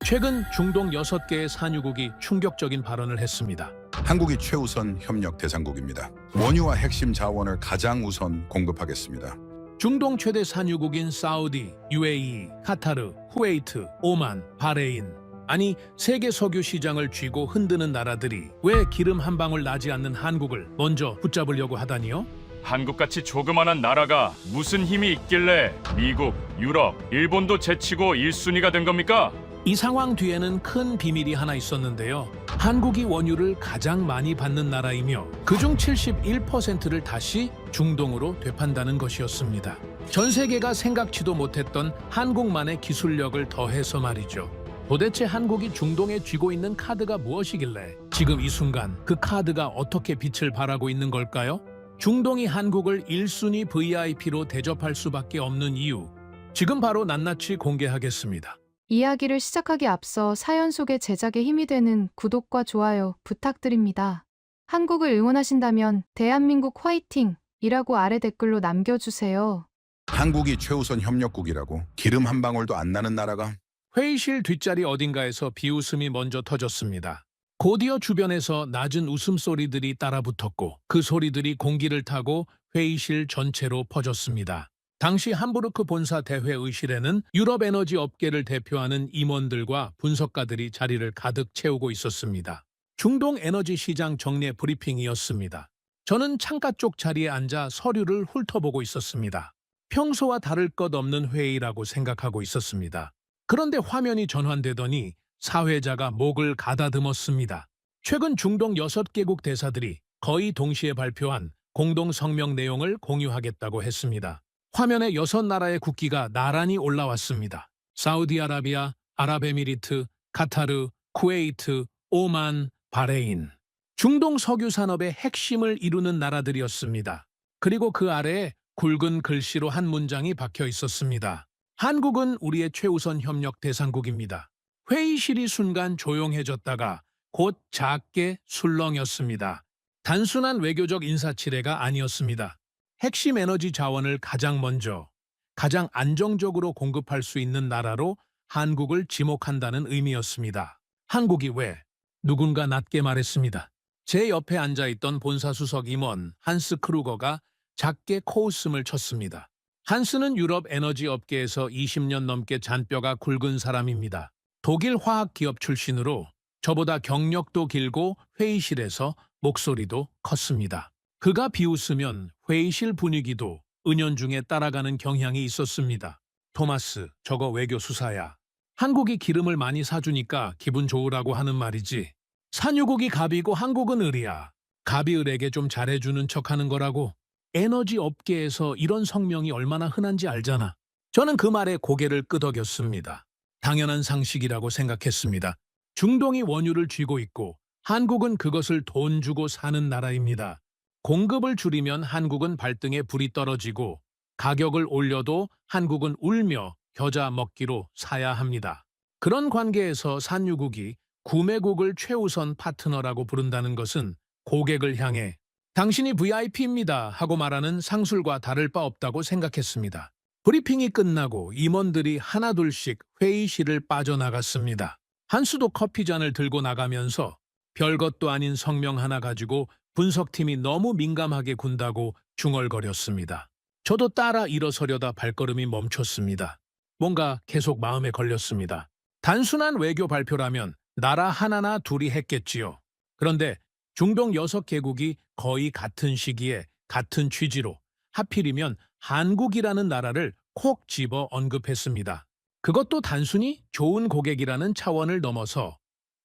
최근 중동 6개의 산유국이 충격적인 발언을 했습니다. 한국이 최우선 협력 대상국입니다. 원유와 핵심 자원을 가장 우선 공급하겠습니다. 중동 최대 산유국인 사우디, UAE, 카타르, 쿠웨이트, 오만, 바레인. 아니, 세계 석유 시장을 쥐고 흔드는 나라들이 왜 기름 한 방울 나지 않는 한국을 먼저 붙잡으려고 하다니요? 한국같이 조그만한 나라가 무슨 힘이 있길래 미국, 유럽, 일본도 제치고 1순위가 된 겁니까? 이 상황 뒤에는 큰 비밀이 하나 있었는데요. 한국이 원유를 가장 많이 받는 나라이며 그중 71%를 다시 중동으로 되판다는 것이었습니다. 전 세계가 생각지도 못했던 한국만의 기술력을 더해서 말이죠. 도대체 한국이 중동에 쥐고 있는 카드가 무엇이길래 지금 이 순간 그 카드가 어떻게 빛을 발하고 있는 걸까요? 중동이 한국을 1순위 VIP로 대접할 수밖에 없는 이유, 지금 바로 낱낱이 공개하겠습니다. 이야기를 시작하기 앞서 사연 속의 제작에 힘이 되는 구독과 좋아요 부탁드립니다. 한국을 응원하신다면 대한민국 화이팅! 이라고 아래 댓글로 남겨주세요. 한국이 최우선 협력국이라고 기름 한 방울도 안 나는 나라가 회의실 뒷자리 어딘가에서 비웃음이 먼저 터졌습니다. 곧이어 주변에서 낮은 웃음소리들이 따라붙었고 그 소리들이 공기를 타고 회의실 전체로 퍼졌습니다. 당시 함부르크 본사 대회의실에는 유럽 에너지 업계를 대표하는 임원들과 분석가들이 자리를 가득 채우고 있었습니다. 중동 에너지 시장 정례 브리핑이었습니다. 저는 창가 쪽 자리에 앉아 서류를 훑어보고 있었습니다. 평소와 다를 것 없는 회의라고 생각하고 있었습니다. 그런데 화면이 전환되더니 사회자가 목을 가다듬었습니다. 최근 중동 6개국 대사들이 거의 동시에 발표한 공동 성명 내용을 공유하겠다고 했습니다. 화면에 6나라의 국기가 나란히 올라왔습니다. 사우디아라비아, 아랍에미리트, 카타르, 쿠웨이트, 오만, 바레인. 중동 석유 산업의 핵심을 이루는 나라들이었습니다. 그리고 그 아래에 굵은 글씨로 한 문장이 박혀 있었습니다. 한국은 우리의 최우선 협력 대상국입니다. 회의실이 순간 조용해졌다가 곧 작게 술렁였습니다. 단순한 외교적 인사치레가 아니었습니다. 핵심 에너지 자원을 가장 먼저, 가장 안정적으로 공급할 수 있는 나라로 한국을 지목한다는 의미였습니다. 한국이 왜? 누군가 낮게 말했습니다. 제 옆에 앉아있던 본사수석 임원 한스 크루거가 작게 코웃음을 쳤습니다. 한스는 유럽 에너지 업계에서 20년 넘게 잔뼈가 굵은 사람입니다. 독일 화학기업 출신으로 저보다 경력도 길고 회의실에서 목소리도 컸습니다. 그가 비웃으면 회의실 분위기도 은연중에 따라가는 경향이 있었습니다. 토마스, 저거 외교 수사야. 한국이 기름을 많이 사주니까 기분 좋으라고 하는 말이지. 산유국이 갑이고 한국은 을이야. 갑이 을에게 좀 잘해주는 척하는 거라고. 에너지 업계에서 이런 성명이 얼마나 흔한지 알잖아. 저는 그 말에 고개를 끄덕였습니다. 당연한 상식이라고 생각했습니다. 중동이 원유를 쥐고 있고 한국은 그것을 돈 주고 사는 나라입니다. 공급을 줄이면 한국은 발등에 불이 떨어지고 가격을 올려도 한국은 울며 겨자 먹기로 사야 합니다. 그런 관계에서 산유국이 구매국을 최우선 파트너라고 부른다는 것은 고객을 향해 당신이 VIP입니다 하고 말하는 상술과 다를 바 없다고 생각했습니다. 브리핑이 끝나고 임원들이 하나둘씩 회의실을 빠져나갔습니다. 한수도 커피잔을 들고 나가면서 별것도 아닌 성명 하나 가지고 분석팀이 너무 민감하게 군다고 중얼거렸습니다. 저도 따라 일어서려다 발걸음이 멈췄습니다. 뭔가 계속 마음에 걸렸습니다. 단순한 외교 발표라면 나라 하나나 둘이 했겠지요. 그런데 중동 6개국이 거의 같은 시기에 같은 취지로 하필이면 한국이라는 나라를 콕 집어 언급했습니다. 그것도 단순히 좋은 고객이라는 차원을 넘어서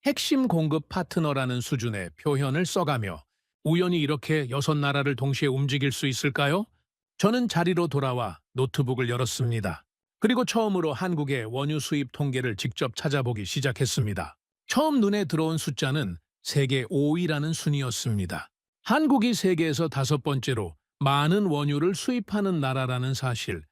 핵심 공급 파트너라는 수준의 표현을 써가며 우연히 이렇게 6나라를 동시에 움직일 수 있을까요? 저는 자리로 돌아와 노트북을 열었습니다. 그리고 처음으로 한국의 원유 수입 통계를 직접 찾아보기 시작했습니다. 처음 눈에 들어온 숫자는 세계 5위라는 순이었습니다. 한국이 세계에서 5번째로 많은 원유를 수입하는 나라라는 사실,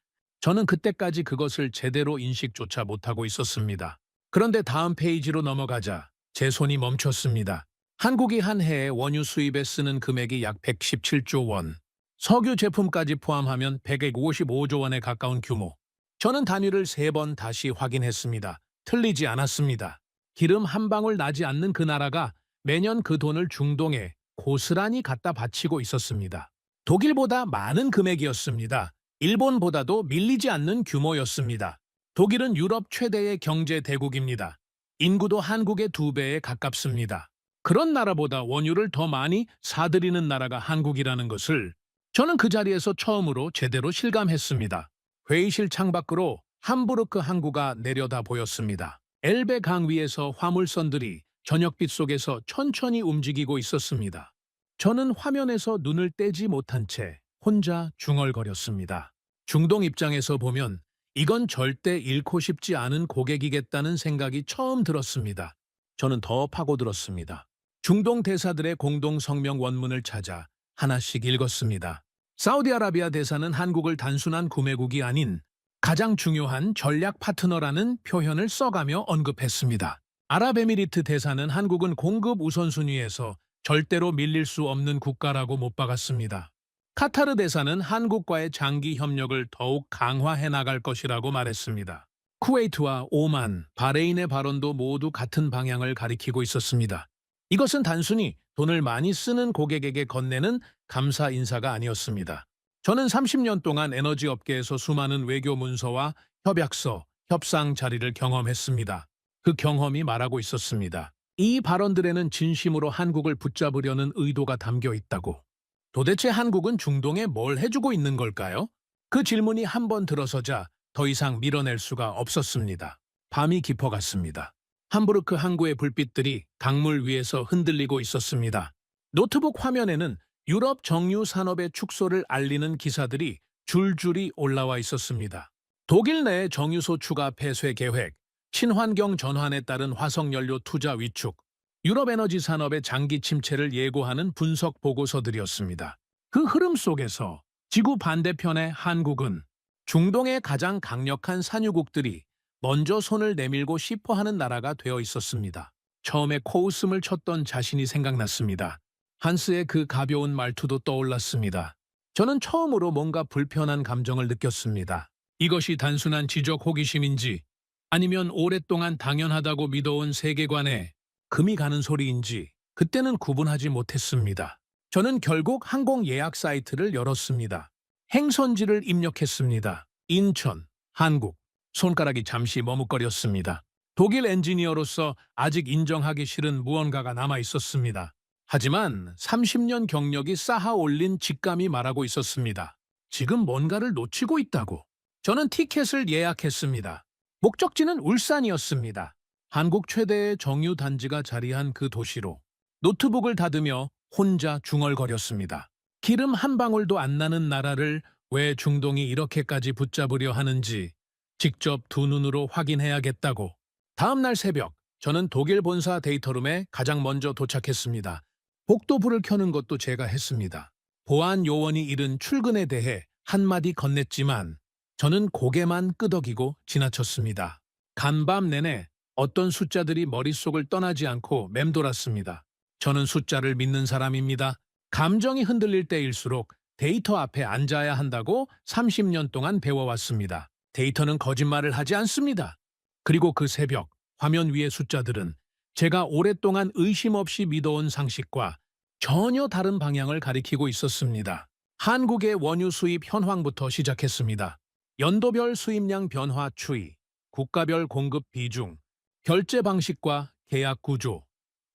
저는 그때까지 그것을 제대로 인식조차 못하고 있었습니다. 그런데 다음 페이지로 넘어가자 제 손이 멈췄습니다. 한국이 한 해에 원유 수입에 쓰는 금액이 약 117조 원, 석유 제품까지 포함하면 155조 원에 가까운 규모. 저는 단위를 3번 다시 확인했습니다. 틀리지 않았습니다. 기름 한 방울 나지 않는 그 나라가 매년 그 돈을 중동에 고스란히 갖다 바치고 있었습니다. 독일보다 많은 금액이었습니다. 일본보다도 밀리지 않는 규모였습니다. 독일은 유럽 최대의 경제 대국입니다. 인구도 한국의 2배에 가깝습니다. 그런 나라보다 원유를 더 많이 사들이는 나라가 한국이라는 것을 저는 그 자리에서 처음으로 제대로 실감했습니다. 회의실 창밖으로 함부르크 항구가 내려다 보였습니다. 엘베 강 위에서 화물선들이 저녁빛 속에서 천천히 움직이고 있었습니다. 저는 화면에서 눈을 떼지 못한 채 혼자 중얼거렸습니다. 중동 입장에서 보면 이건 절대 잃고 싶지 않은 고객이겠다는 생각이 처음 들었습니다. 저는 더 파고들었습니다. 중동 대사들의 공동 성명 원문을 찾아 하나씩 읽었습니다. 사우디아라비아 대사는 한국을 단순한 구매국이 아닌 가장 중요한 전략 파트너라는 표현을 써가며 언급했습니다. 아랍에미리트 대사는 한국은 공급 우선순위에서 절대로 밀릴 수 없는 국가라고 못 박았습니다. 카타르 대사는 한국과의 장기 협력을 더욱 강화해 나갈 것이라고 말했습니다. 쿠웨이트와 오만, 바레인의 발언도 모두 같은 방향을 가리키고 있었습니다. 이것은 단순히 돈을 많이 쓰는 고객에게 건네는 감사 인사가 아니었습니다. 저는 30년 동안 에너지 업계에서 수많은 외교 문서와 협약서, 협상 자리를 경험했습니다. 그 경험이 말하고 있었습니다. 이 발언들에는 진심으로 한국을 붙잡으려는 의도가 담겨 있다고. 도대체 한국은 중동에 뭘 해주고 있는 걸까요? 그 질문이 한 번 들어서자 더 이상 밀어낼 수가 없었습니다. 밤이 깊어갔습니다. 함부르크 항구의 불빛들이 강물 위에서 흔들리고 있었습니다. 노트북 화면에는 유럽 정유 산업의 축소를 알리는 기사들이 줄줄이 올라와 있었습니다. 독일 내 정유소 추가 폐쇄 계획, 친환경 전환에 따른 화석연료 투자 위축, 유럽 에너지 산업의 장기 침체를 예고하는 분석 보고서들이었습니다. 그 흐름 속에서 지구 반대편의 한국은 중동의 가장 강력한 산유국들이 먼저 손을 내밀고 싶어 하는 나라가 되어 있었습니다. 처음에 코웃음을 쳤던 자신이 생각났습니다. 한스의 그 가벼운 말투도 떠올랐습니다. 저는 처음으로 뭔가 불편한 감정을 느꼈습니다. 이것이 단순한 지적 호기심인지 아니면 오랫동안 당연하다고 믿어온 세계관에 금이 가는 소리인지 그때는 구분하지 못했습니다. 저는 결국 항공 예약 사이트를 열었습니다. 행선지를 입력했습니다. 인천, 한국. 손가락이 잠시 머뭇거렸습니다. 독일 엔지니어로서 아직 인정하기 싫은 무언가가 남아 있었습니다. 하지만 30년 경력이 쌓아 올린 직감이 말하고 있었습니다. 지금 뭔가를 놓치고 있다고. 저는 티켓을 예약했습니다. 목적지는 울산이었습니다. 한국 최대의 정유 단지가 자리한 그 도시로 노트북을 닫으며 혼자 중얼거렸습니다. 기름 한 방울도 안 나는 나라를 왜 중동이 이렇게까지 붙잡으려 하는지 직접 두 눈으로 확인해야겠다고. 다음 날 새벽, 저는 독일 본사 데이터룸에 가장 먼저 도착했습니다. 복도불을 켜는 것도 제가 했습니다. 보안 요원이 이른 출근에 대해 한마디 건넸지만 저는 고개만 끄덕이고 지나쳤습니다. 간밤 내내 어떤 숫자들이 머릿속을 떠나지 않고 맴돌았습니다. 저는 숫자를 믿는 사람입니다. 감정이 흔들릴 때일수록 데이터 앞에 앉아야 한다고 30년 동안 배워왔습니다. 데이터는 거짓말을 하지 않습니다. 그리고 그 새벽, 화면 위의 숫자들은 제가 오랫동안 의심 없이 믿어온 상식과 전혀 다른 방향을 가리키고 있었습니다. 한국의 원유 수입 현황부터 시작했습니다. 연도별 수입량 변화 추이, 국가별 공급 비중, 결제 방식과 계약 구조,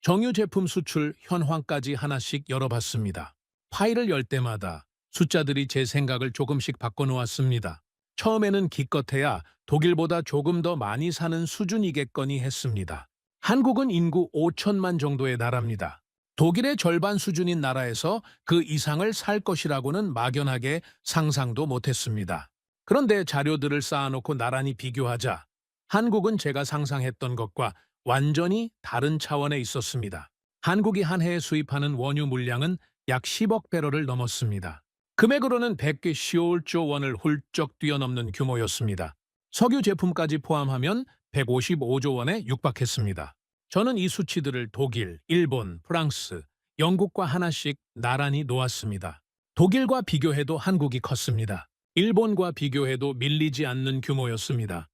정유 제품 수출 현황까지 하나씩 열어봤습니다. 파일을 열 때마다 숫자들이 제 생각을 조금씩 바꿔놓았습니다. 처음에는 기껏해야 독일보다 조금 더 많이 사는 수준이겠거니 했습니다. 한국은 인구 5천만 정도의 나라입니다. 독일의 절반 수준인 나라에서 그 이상을 살 것이라고는 막연하게 상상도 못했습니다. 그런데 자료들을 쌓아놓고 나란히 비교하자 한국은 제가 상상했던 것과 완전히 다른 차원에 있었습니다. 한국이 한 해에 수입하는 원유 물량은 약 10억 배럴을 넘었습니다. 금액으로는 110조 원을 훌쩍 뛰어넘는 규모였습니다. 석유 제품까지 포함하면 155조 원에 육박했습니다. 저는 이 수치들을 독일, 일본, 프랑스, 영국과 하나씩 나란히 놓았습니다. 독일과 비교해도 한국이 컸습니다. 일본과 비교해도 밀리지 않는 규모였습니다.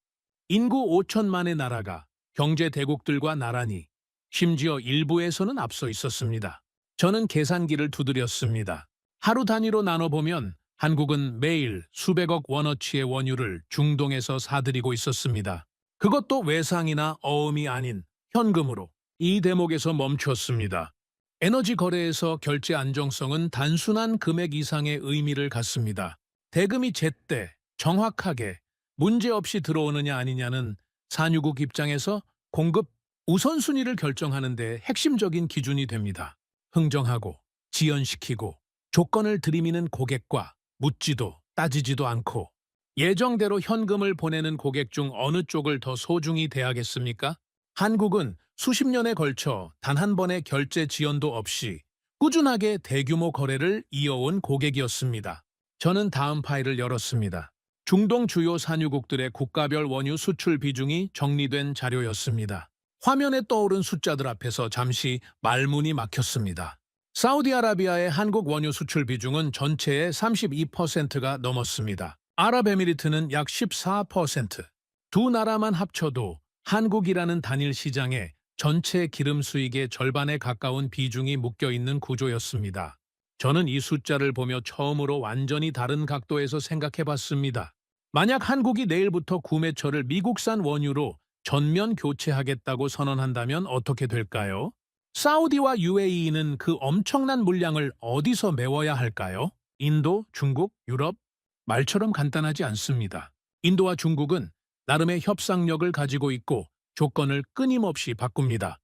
인구 5천만의 나라가 경제 대국들과 나란히, 심지어 일부에서는 앞서 있었습니다. 저는 계산기를 두드렸습니다. 하루 단위로 나눠보면 한국은 매일 수백억 원어치의 원유를 중동에서 사들이고 있었습니다. 그것도 외상이나 어음이 아닌 현금으로. 이 대목에서 멈췄습니다. 에너지 거래에서 결제 안정성은 단순한 금액 이상의 의미를 갖습니다. 대금이 제때, 정확하게, 문제없이 들어오느냐 아니냐는 산유국 입장에서 공급 우선순위를 결정하는 데 핵심적인 기준이 됩니다. 흥정하고, 지연시키고, 조건을 들이미는 고객과 묻지도 따지지도 않고 예정대로 현금을 보내는 고객 중 어느 쪽을 더 소중히 대하겠습니까? 한국은 수십 년에 걸쳐 단 한 번의 결제 지연도 없이 꾸준하게 대규모 거래를 이어온 고객이었습니다. 저는 다음 파일을 열었습니다. 중동 주요 산유국들의 국가별 원유 수출 비중이 정리된 자료였습니다. 화면에 떠오른 숫자들 앞에서 잠시 말문이 막혔습니다. 사우디아라비아의 한국 원유 수출 비중은 전체의 32%가 넘었습니다. 아랍에미리트는 약 14%. 두 나라만 합쳐도 한국이라는 단일 시장에 전체 기름 수익의 절반에 가까운 비중이 묶여있는 구조였습니다. 저는 이 숫자를 보며 처음으로 완전히 다른 각도에서 생각해봤습니다. 만약 한국이 내일부터 구매처를 미국산 원유로 전면 교체하겠다고 선언한다면 어떻게 될까요? 사우디와 UAE는 그 엄청난 물량을 어디서 메워야 할까요? 인도, 중국, 유럽? 말처럼 간단하지 않습니다. 인도와 중국은 나름의 협상력을 가지고 있고 조건을 끊임없이 바꿉니다.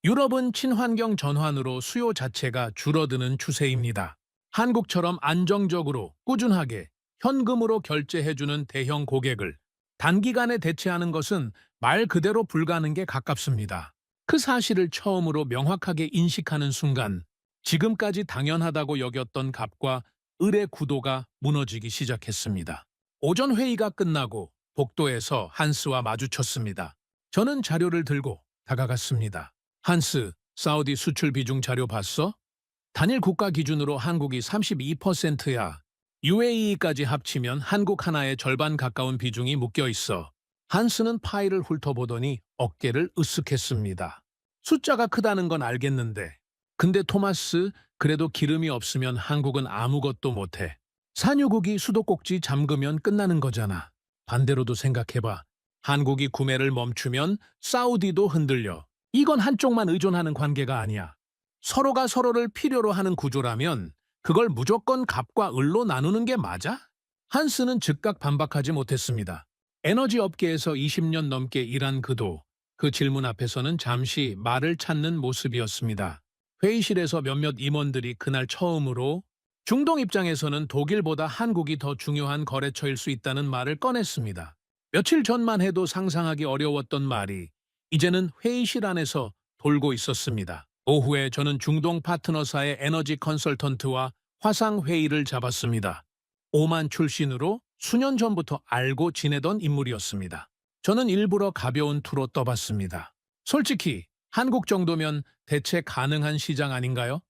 유럽은 친환경 전환으로 수요 자체가 줄어드는 추세입니다. 한국처럼 안정적으로 꾸준하게 현금으로 결제해주는 대형 고객을 단기간에 대체하는 것은 말 그대로 불가능에 가깝습니다. 그 사실을 처음으로 명확하게 인식하는 순간 지금까지 당연하다고 여겼던 갑과 을의 구도가 무너지기 시작했습니다. 오전 회의가 끝나고 복도에서 한스와 마주쳤습니다. 저는 자료를 들고 다가갔습니다. 한스, 사우디 수출 비중 자료 봤어? 단일 국가 기준으로 한국이 32%야. UAE까지 합치면 한국 하나의 절반 가까운 비중이 묶여 있어. 한스는 파일을 훑어보더니 어깨를 으쓱했습니다. 숫자가 크다는 건 알겠는데. 근데 토마스, 그래도 기름이 없으면 한국은 아무것도 못해. 산유국이 수도꼭지 잠그면 끝나는 거잖아. 반대로도 생각해봐. 한국이 구매를 멈추면 사우디도 흔들려. 이건 한쪽만 의존하는 관계가 아니야. 서로가 서로를 필요로 하는 구조라면 그걸 무조건 갑과 을로 나누는 게 맞아? 한스는 즉각 반박하지 못했습니다. 에너지 업계에서 20년 넘게 일한 그도 그 질문 앞에서는 잠시 말을 찾는 모습이었습니다. 회의실에서 몇몇 임원들이 그날 처음으로 중동 입장에서는 독일보다 한국이 더 중요한 거래처일 수 있다는 말을 꺼냈습니다. 며칠 전만 해도 상상하기 어려웠던 말이 이제는 회의실 안에서 돌고 있었습니다. 오후에 저는 중동 파트너사의 에너지 컨설턴트와 화상 회의를 잡았습니다. 오만 출신으로 수년 전부터 알고 지내던 인물이었습니다. 저는 일부러 가벼운 투로 떠봤습니다. 솔직히 한국 정도면 대체 가능한 시장 아닌가요?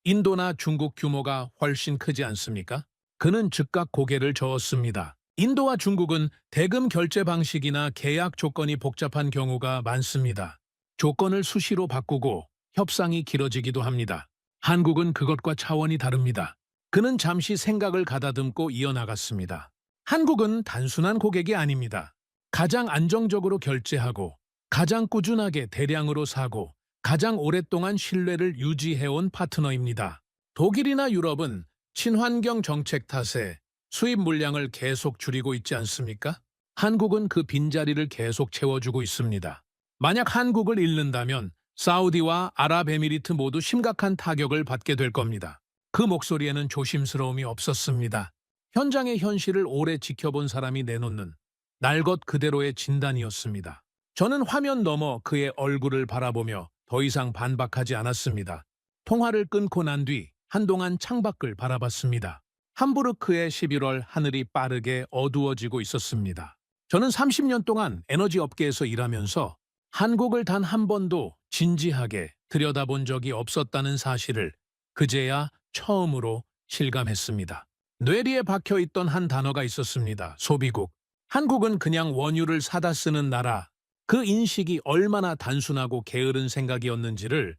인도나 중국 규모가 훨씬 크지 않습니까? 그는 즉각 고개를 저었습니다. 인도와 중국은 대금 결제 방식이나 계약 조건이 복잡한 경우가 많습니다. 조건을 수시로 바꾸고 협상이 길어지기도 합니다. 한국은 그것과 차원이 다릅니다. 그는 잠시 생각을 가다듬고 이어나갔습니다. 한국은 단순한 고객이 아닙니다. 가장 안정적으로 결제하고 가장 꾸준하게 대량으로 사고 가장 오랫동안 신뢰를 유지해온 파트너입니다. 독일이나 유럽은 친환경 정책 탓에 수입 물량을 계속 줄이고 있지 않습니까? 한국은 그 빈자리를 계속 채워주고 있습니다. 만약 한국을 잃는다면 사우디와 아랍에미리트 모두 심각한 타격을 받게 될 겁니다. 그 목소리에는 조심스러움이 없었습니다. 현장의 현실을 오래 지켜본 사람이 내놓는 날 것 그대로의 진단이었습니다. 저는 화면 너머 그의 얼굴을 바라보며 더 이상 반박하지 않았습니다. 통화를 끊고 난 뒤 한동안 창밖을 바라봤습니다. 함부르크의 11월 하늘이 빠르게 어두워지고 있었습니다. 저는 30년 동안 에너지 업계에서 일하면서 한국을 단 한 번도 진지하게 들여다본 적이 없었다는 사실을 그제야 처음으로 실감했습니다. 뇌리에 박혀있던 한 단어가 있었습니다. 소비국. 한국은 그냥 원유를 사다 쓰는 나라, 그 인식이 얼마나 단순하고 게으른 생각이었는지를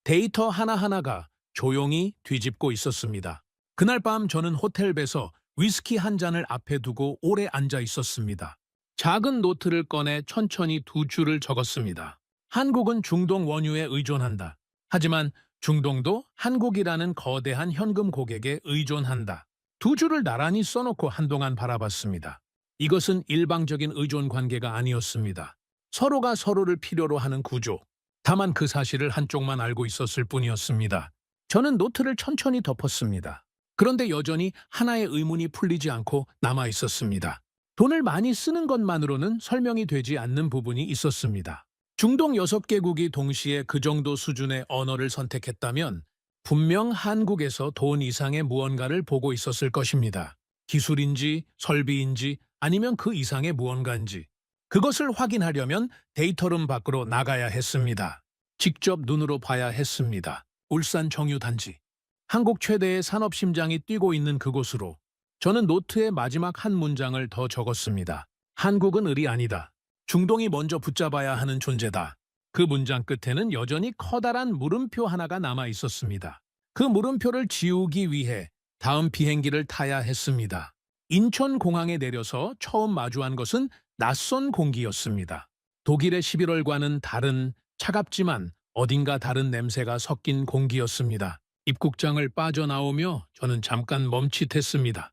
데이터 하나하나가 조용히 뒤집고 있었습니다. 그날 밤 저는 호텔배에서 위스키 한 잔을 앞에 두고 오래 앉아 있었습니다. 작은 노트를 꺼내 천천히 두 줄을 적었습니다. 한국은 중동 원유에 의존한다. 하지만 중동도 한국이라는 거대한 현금 고객에 의존한다. 두 줄을 나란히 써놓고 한동안 바라봤습니다. 이것은 일방적인 의존 관계가 아니었습니다. 서로가 서로를 필요로 하는 구조. 다만 그 사실을 한쪽만 알고 있었을 뿐이었습니다. 저는 노트를 천천히 덮었습니다. 그런데 여전히 하나의 의문이 풀리지 않고 남아 있었습니다. 돈을 많이 쓰는 것만으로는 설명이 되지 않는 부분이 있었습니다. 중동 6개국이 동시에 그 정도 수준의 언어를 선택했다면 분명 한국에서 돈 이상의 무언가를 보고 있었을 것입니다. 기술인지 설비인지 아니면 그 이상의 무언가인지. 그것을 확인하려면 데이터룸 밖으로 나가야 했습니다. 직접 눈으로 봐야 했습니다. 울산 정유단지. 한국 최대의 산업 심장이 뛰고 있는 그곳으로. 저는 노트의 마지막 한 문장을 더 적었습니다. 한국은 을이 아니다. 중동이 먼저 붙잡아야 하는 존재다. 그 문장 끝에는 여전히 커다란 물음표 하나가 남아 있었습니다. 그 물음표를 지우기 위해 다음 비행기를 타야 했습니다. 인천공항에 내려서 처음 마주한 것은 낯선 공기였습니다. 독일의 11월과는 다른 차갑지만 어딘가 다른 냄새가 섞인 공기였습니다. 입국장을 빠져나오며 저는 잠깐 멈칫했습니다.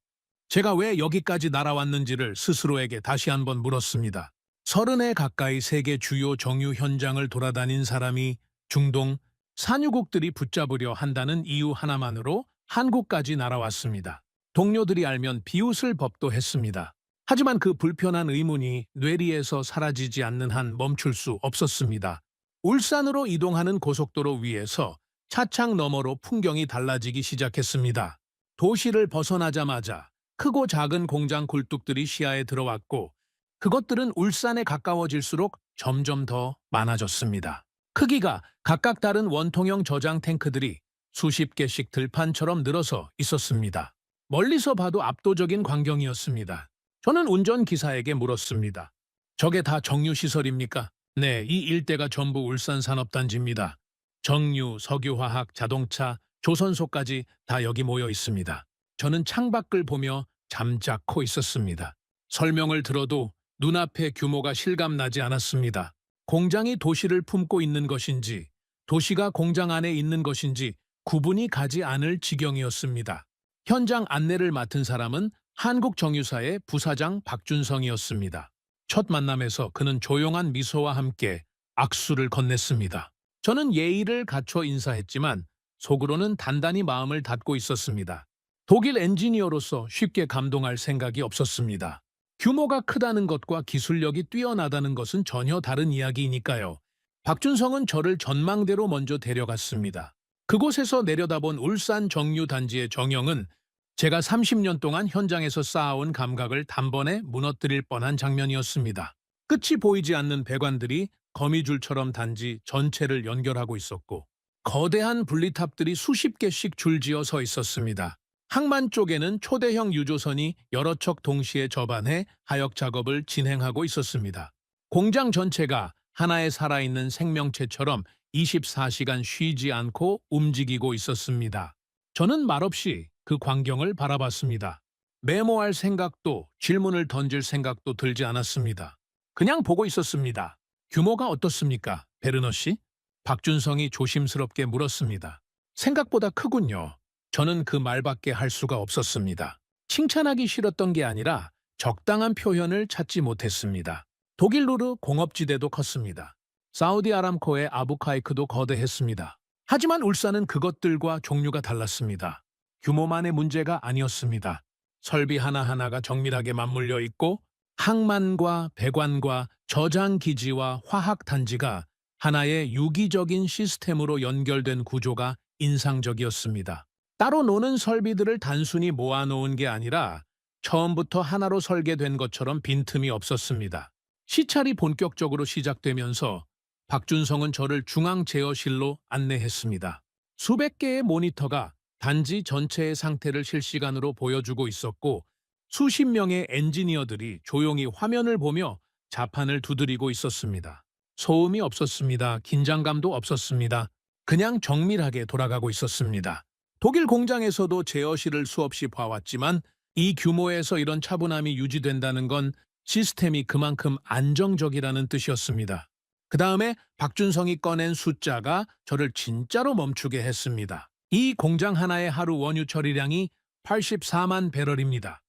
제가 왜 여기까지 날아왔는지를 스스로에게 다시 한번 물었습니다. 30에 가까이 세계 주요 정유 현장을 돌아다닌 사람이 중동 산유국들이 붙잡으려 한다는 이유 하나만으로 한국까지 날아왔습니다. 동료들이 알면 비웃을 법도 했습니다. 하지만 그 불편한 의문이 뇌리에서 사라지지 않는 한 멈출 수 없었습니다. 울산으로 이동하는 고속도로 위에서 차창 너머로 풍경이 달라지기 시작했습니다. 도시를 벗어나자마자 크고 작은 공장 굴뚝들이 시야에 들어왔고 그것들은 울산에 가까워질수록 점점 더 많아졌습니다. 크기가 각각 다른 원통형 저장 탱크들이 수십 개씩 들판처럼 늘어서 있었습니다. 멀리서 봐도 압도적인 광경이었습니다. 저는 운전기사에게 물었습니다. 저게 다 정유시설입니까? 네, 이 일대가 전부 울산산업단지입니다. 정유, 석유화학, 자동차, 조선소까지 다 여기 모여 있습니다. 저는 창밖을 보며 잠자코 있었습니다. 설명을 들어도 눈앞의 규모가 실감나지 않았습니다. 공장이 도시를 품고 있는 것인지, 도시가 공장 안에 있는 것인지 구분이 가지 않을 지경이었습니다. 현장 안내를 맡은 사람은 한국정유사의 부사장 박준성이었습니다. 첫 만남에서 그는 조용한 미소와 함께 악수를 건넸습니다. 저는 예의를 갖춰 인사했지만 속으로는 단단히 마음을 닫고 있었습니다. 독일 엔지니어로서 쉽게 감동할 생각이 없었습니다. 규모가 크다는 것과 기술력이 뛰어나다는 것은 전혀 다른 이야기이니까요. 박준성은 저를 전망대로 먼저 데려갔습니다. 그곳에서 내려다본 울산 정유단지의 정형은 제가 30년 동안 현장에서 쌓아온 감각을 단번에 무너뜨릴 뻔한 장면이었습니다. 끝이 보이지 않는 배관들이 거미줄처럼 단지 전체를 연결하고 있었고 거대한 분리탑들이 수십 개씩 줄지어 서 있었습니다. 항만 쪽에는 초대형 유조선이 여러 척 동시에 접안해 하역 작업을 진행하고 있었습니다. 공장 전체가 하나의 살아있는 생명체처럼 24시간 쉬지 않고 움직이고 있었습니다. 저는 말없이 그 광경을 바라봤습니다. 메모할 생각도 질문을 던질 생각도 들지 않았습니다. 그냥 보고 있었습니다. 규모가 어떻습니까, 베르너 씨? 박준성이 조심스럽게 물었습니다. 생각보다 크군요. 저는 그 말밖에 할 수가 없었습니다. 칭찬하기 싫었던 게 아니라 적당한 표현을 찾지 못했습니다. 독일 루르 공업지대도 컸습니다. 사우디 아람코의 아부카이크도 거대했습니다. 하지만 울산은 그것들과 종류가 달랐습니다. 규모만의 문제가 아니었습니다. 설비 하나하나가 정밀하게 맞물려 있고 항만과 배관과 저장기지와 화학단지가 하나의 유기적인 시스템으로 연결된 구조가 인상적이었습니다. 따로 노는 설비들을 단순히 모아놓은 게 아니라 처음부터 하나로 설계된 것처럼 빈틈이 없었습니다. 시찰이 본격적으로 시작되면서 박준성은 저를 중앙 제어실로 안내했습니다. 수백 개의 모니터가 단지 전체의 상태를 실시간으로 보여주고 있었고 수십 명의 엔지니어들이 조용히 화면을 보며 자판을 두드리고 있었습니다. 소음이 없었습니다. 긴장감도 없었습니다. 그냥 정밀하게 돌아가고 있었습니다. 독일 공장에서도 제어실을 수없이 봐왔지만 이 규모에서 이런 차분함이 유지된다는 건 시스템이 그만큼 안정적이라는 뜻이었습니다. 그 다음에 박준성이 꺼낸 숫자가 저를 진짜로 멈추게 했습니다. 이 공장 하나의 하루 원유 처리량이 84만 배럴입니다.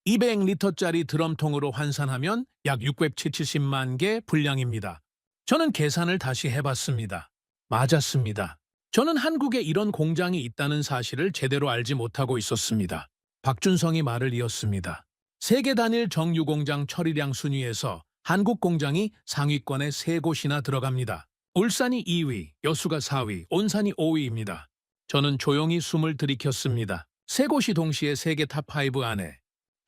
200리터짜리 드럼통으로 환산하면 약 670만 개 분량입니다. 저는 계산을 다시 해봤습니다. 맞았습니다. 저는 한국에 이런 공장이 있다는 사실을 제대로 알지 못하고 있었습니다. 박준성이 말을 이었습니다. 세계 단일 정유 공장 처리량 순위에서 한국 공장이 상위권에 3곳이나 들어갑니다. 울산이 2위, 여수가 4위, 온산이 5위입니다. 저는 조용히 숨을 들이켰습니다. 3곳이 동시에 세계 탑5 안에.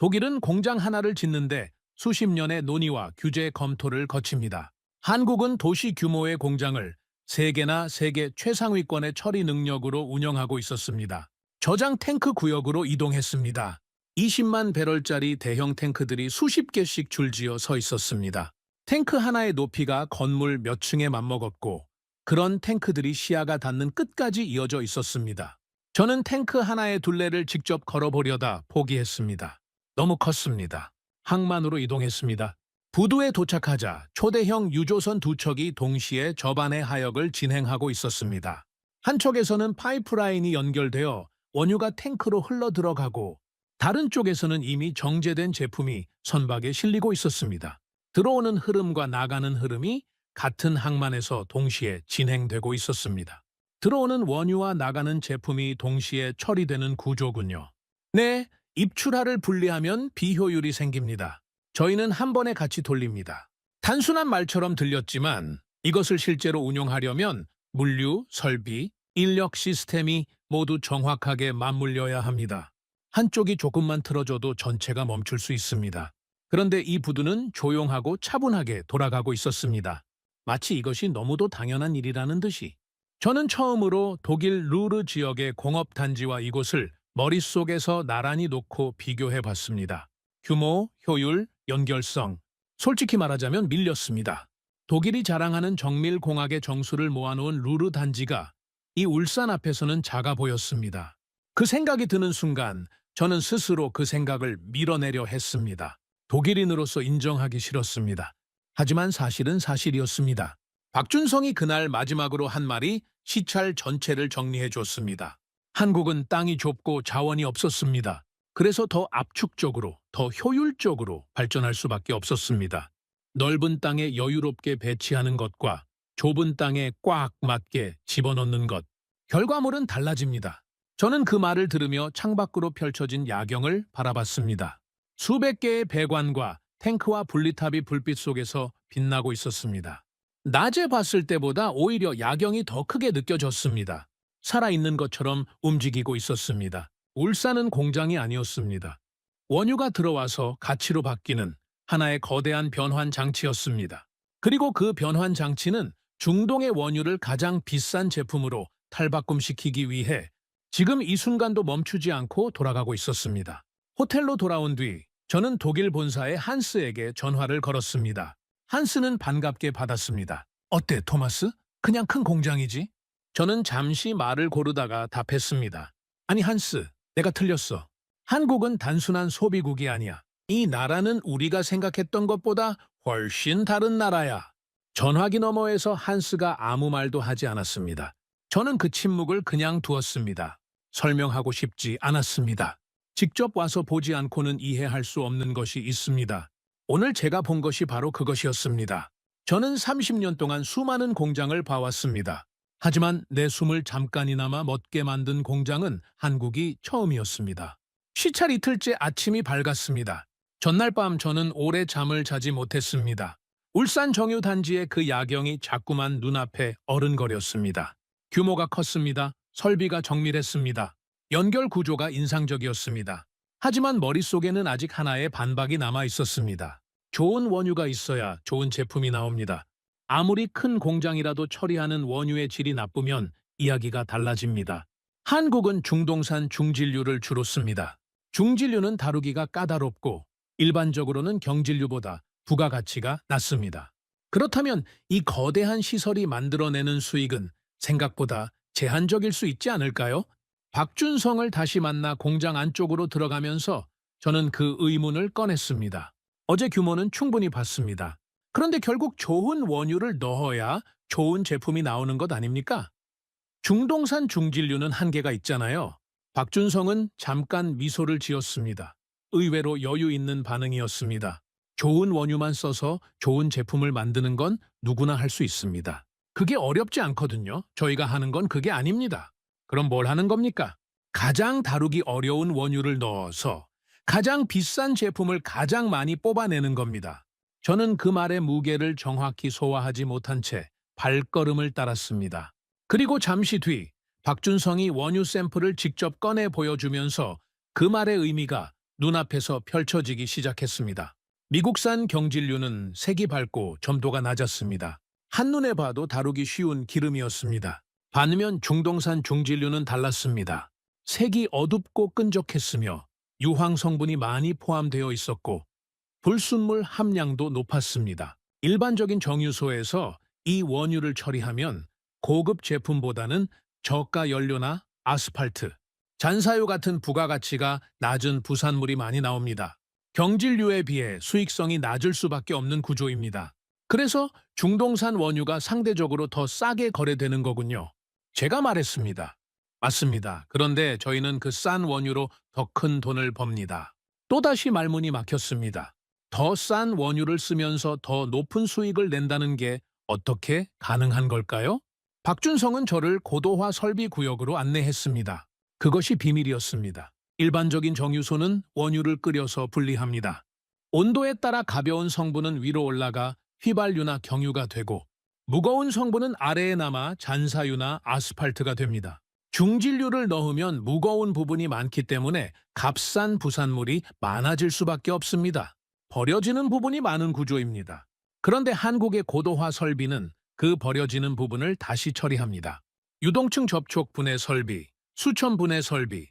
독일은 공장 하나를 짓는데 수십 년의 논의와 규제 검토를 거칩니다. 한국은 도시 규모의 공장을 3개나 세계 최상위권의 처리 능력으로 운영하고 있었습니다. 저장 탱크 구역으로 이동했습니다. 20만 배럴짜리 대형 탱크들이 수십 개씩 줄지어 서 있었습니다. 탱크 하나의 높이가 건물 몇 층에 맞먹었고 그런 탱크들이 시야가 닿는 끝까지 이어져 있었습니다. 저는 탱크 하나의 둘레를 직접 걸어보려다 포기했습니다. 너무 컸습니다. 항만으로 이동했습니다. 부두에 도착하자 초대형 유조선 2척이 동시에 저반의 하역을 진행하고 있었습니다. 한쪽에서는 파이프라인이 연결되어 원유가 탱크로 흘러들어가고 다른 쪽에서는 이미 정제된 제품이 선박에 실리고 있었습니다. 들어오는 흐름과 나가는 흐름이 같은 항만에서 동시에 진행되고 있었습니다. 들어오는 원유와 나가는 제품이 동시에 처리되는 구조군요. 네, 입출하를 분리하면 비효율이 생깁니다. 저희는 한 번에 같이 돌립니다. 단순한 말처럼 들렸지만 이것을 실제로 운용하려면 물류, 설비, 인력 시스템이 모두 정확하게 맞물려야 합니다. 한쪽이 조금만 틀어져도 전체가 멈출 수 있습니다. 그런데 이 부두는 조용하고 차분하게 돌아가고 있었습니다. 마치 이것이 너무도 당연한 일이라는 듯이. 저는 처음으로 독일 루르 지역의 공업단지와 이곳을 머릿속에서 나란히 놓고 비교해봤습니다. 규모, 효율, 연결성. 솔직히 말하자면 밀렸습니다. 독일이 자랑하는 정밀공학의 정수를 모아놓은 루르 단지가 이 울산 앞에서는 작아 보였습니다. 그 생각이 드는 순간 저는 스스로 그 생각을 밀어내려 했습니다. 독일인으로서 인정하기 싫었습니다. 하지만 사실은 사실이었습니다. 박준성이 그날 마지막으로 한 말이 시찰 전체를 정리해 줬습니다. 한국은 땅이 좁고 자원이 없었습니다. 그래서 더 압축적으로, 더 효율적으로 발전할 수밖에 없었습니다. 넓은 땅에 여유롭게 배치하는 것과 좁은 땅에 꽉 맞게 집어넣는 것. 결과물은 달라집니다. 저는 그 말을 들으며 창밖으로 펼쳐진 야경을 바라봤습니다. 수백 개의 배관과 탱크와 분리탑이 불빛 속에서 빛나고 있었습니다. 낮에 봤을 때보다 오히려 야경이 더 크게 느껴졌습니다. 살아있는 것처럼 움직이고 있었습니다. 울산은 공장이 아니었습니다. 원유가 들어와서 가치로 바뀌는 하나의 거대한 변환 장치였습니다. 그리고 그 변환 장치는 중동의 원유를 가장 비싼 제품으로 탈바꿈시키기 위해 지금 이 순간도 멈추지 않고 돌아가고 있었습니다. 호텔로 돌아온 뒤 저는 독일 본사의 한스에게 전화를 걸었습니다. 한스는 반갑게 받았습니다. 어때, 토마스? 그냥 큰 공장이지? 저는 잠시 말을 고르다가 답했습니다. 아니, 한스, 내가 틀렸어. 한국은 단순한 소비국이 아니야. 이 나라는 우리가 생각했던 것보다 훨씬 다른 나라야. 전화기 너머에서 한스가 아무 말도 하지 않았습니다. 저는 그 침묵을 그냥 두었습니다. 설명하고 싶지 않았습니다. 직접 와서 보지 않고는 이해할 수 없는 것이 있습니다. 오늘 제가 본 것이 바로 그것이었습니다. 저는 30년 동안 수많은 공장을 봐왔습니다. 하지만 내 숨을 잠깐이나마 멎게 만든 공장은 한국이 처음이었습니다. 시찰 이틀째 아침이 밝았습니다. 전날 밤 저는 오래 잠을 자지 못했습니다. 울산 정유 단지의 그 야경이 자꾸만 눈앞에 어른거렸습니다. 규모가 컸습니다. 설비가 정밀했습니다. 연결 구조가 인상적이었습니다. 하지만 머릿속에는 아직 하나의 반박이 남아 있었습니다. 좋은 원유가 있어야 좋은 제품이 나옵니다. 아무리 큰 공장이라도 처리하는 원유의 질이 나쁘면 이야기가 달라집니다. 한국은 중동산 중진류를 주로 씁니다. 중진류는 다루기가 까다롭고 일반적으로는 경진류보다 부가가치가 낮습니다. 그렇다면 이 거대한 시설이 만들어내는 수익은 생각보다 제한적일 수 있지 않을까요? 박준성을 다시 만나 공장 안쪽으로 들어가면서 저는 그 의문을 꺼냈습니다. 어제 규모는 충분히 봤습니다. 그런데 결국 좋은 원유를 넣어야 좋은 제품이 나오는 것 아닙니까? 중동산 중진류는 한계가 있잖아요. 박준성은 잠깐 미소를 지었습니다. 의외로 여유 있는 반응이었습니다. 좋은 원유만 써서 좋은 제품을 만드는 건 누구나 할 수 있습니다. 그게 어렵지 않거든요. 저희가 하는 건 그게 아닙니다. 그럼 뭘 하는 겁니까? 가장 다루기 어려운 원유를 넣어서 가장 비싼 제품을 가장 많이 뽑아내는 겁니다. 저는 그 말의 무게를 정확히 소화하지 못한 채 발걸음을 따랐습니다. 그리고 잠시 뒤 박준성이 원유 샘플을 직접 꺼내 보여주면서 그 말의 의미가 눈앞에서 펼쳐지기 시작했습니다. 미국산 경질류는 색이 밝고 점도가 낮았습니다. 한눈에 봐도 다루기 쉬운 기름이었습니다. 반면 중동산 중진류는 달랐습니다. 색이 어둡고 끈적했으며 유황 성분이 많이 포함되어 있었고 불순물 함량도 높았습니다. 일반적인 정유소에서 이 원유를 처리하면 고급 제품보다는 저가 연료나 아스팔트, 잔사유 같은 부가가치가 낮은 부산물이 많이 나옵니다. 경질류에 비해 수익성이 낮을 수밖에 없는 구조입니다. 그래서 중동산 원유가 상대적으로 더 싸게 거래되는 거군요. 제가 말했습니다. 맞습니다. 그런데 저희는 그 싼 원유로 더 큰 돈을 법니다. 또다시 말문이 막혔습니다. 더 싼 원유를 쓰면서 더 높은 수익을 낸다는 게 어떻게 가능한 걸까요? 박준성은 저를 고도화 설비 구역으로 안내했습니다. 그것이 비밀이었습니다. 일반적인 정유소는 원유를 끓여서 분리합니다. 온도에 따라 가벼운 성분은 위로 올라가 휘발유나 경유가 되고 무거운 성분은 아래에 남아 잔사유나 아스팔트가 됩니다. 중진류를 넣으면 무거운 부분이 많기 때문에 값싼 부산물이 많아질 수밖에 없습니다. 버려지는 부분이 많은 구조입니다. 그런데 한국의 고도화 설비는 그 버려지는 부분을 다시 처리합니다. 유동층 접촉 분해 설비, 수천 분해 설비,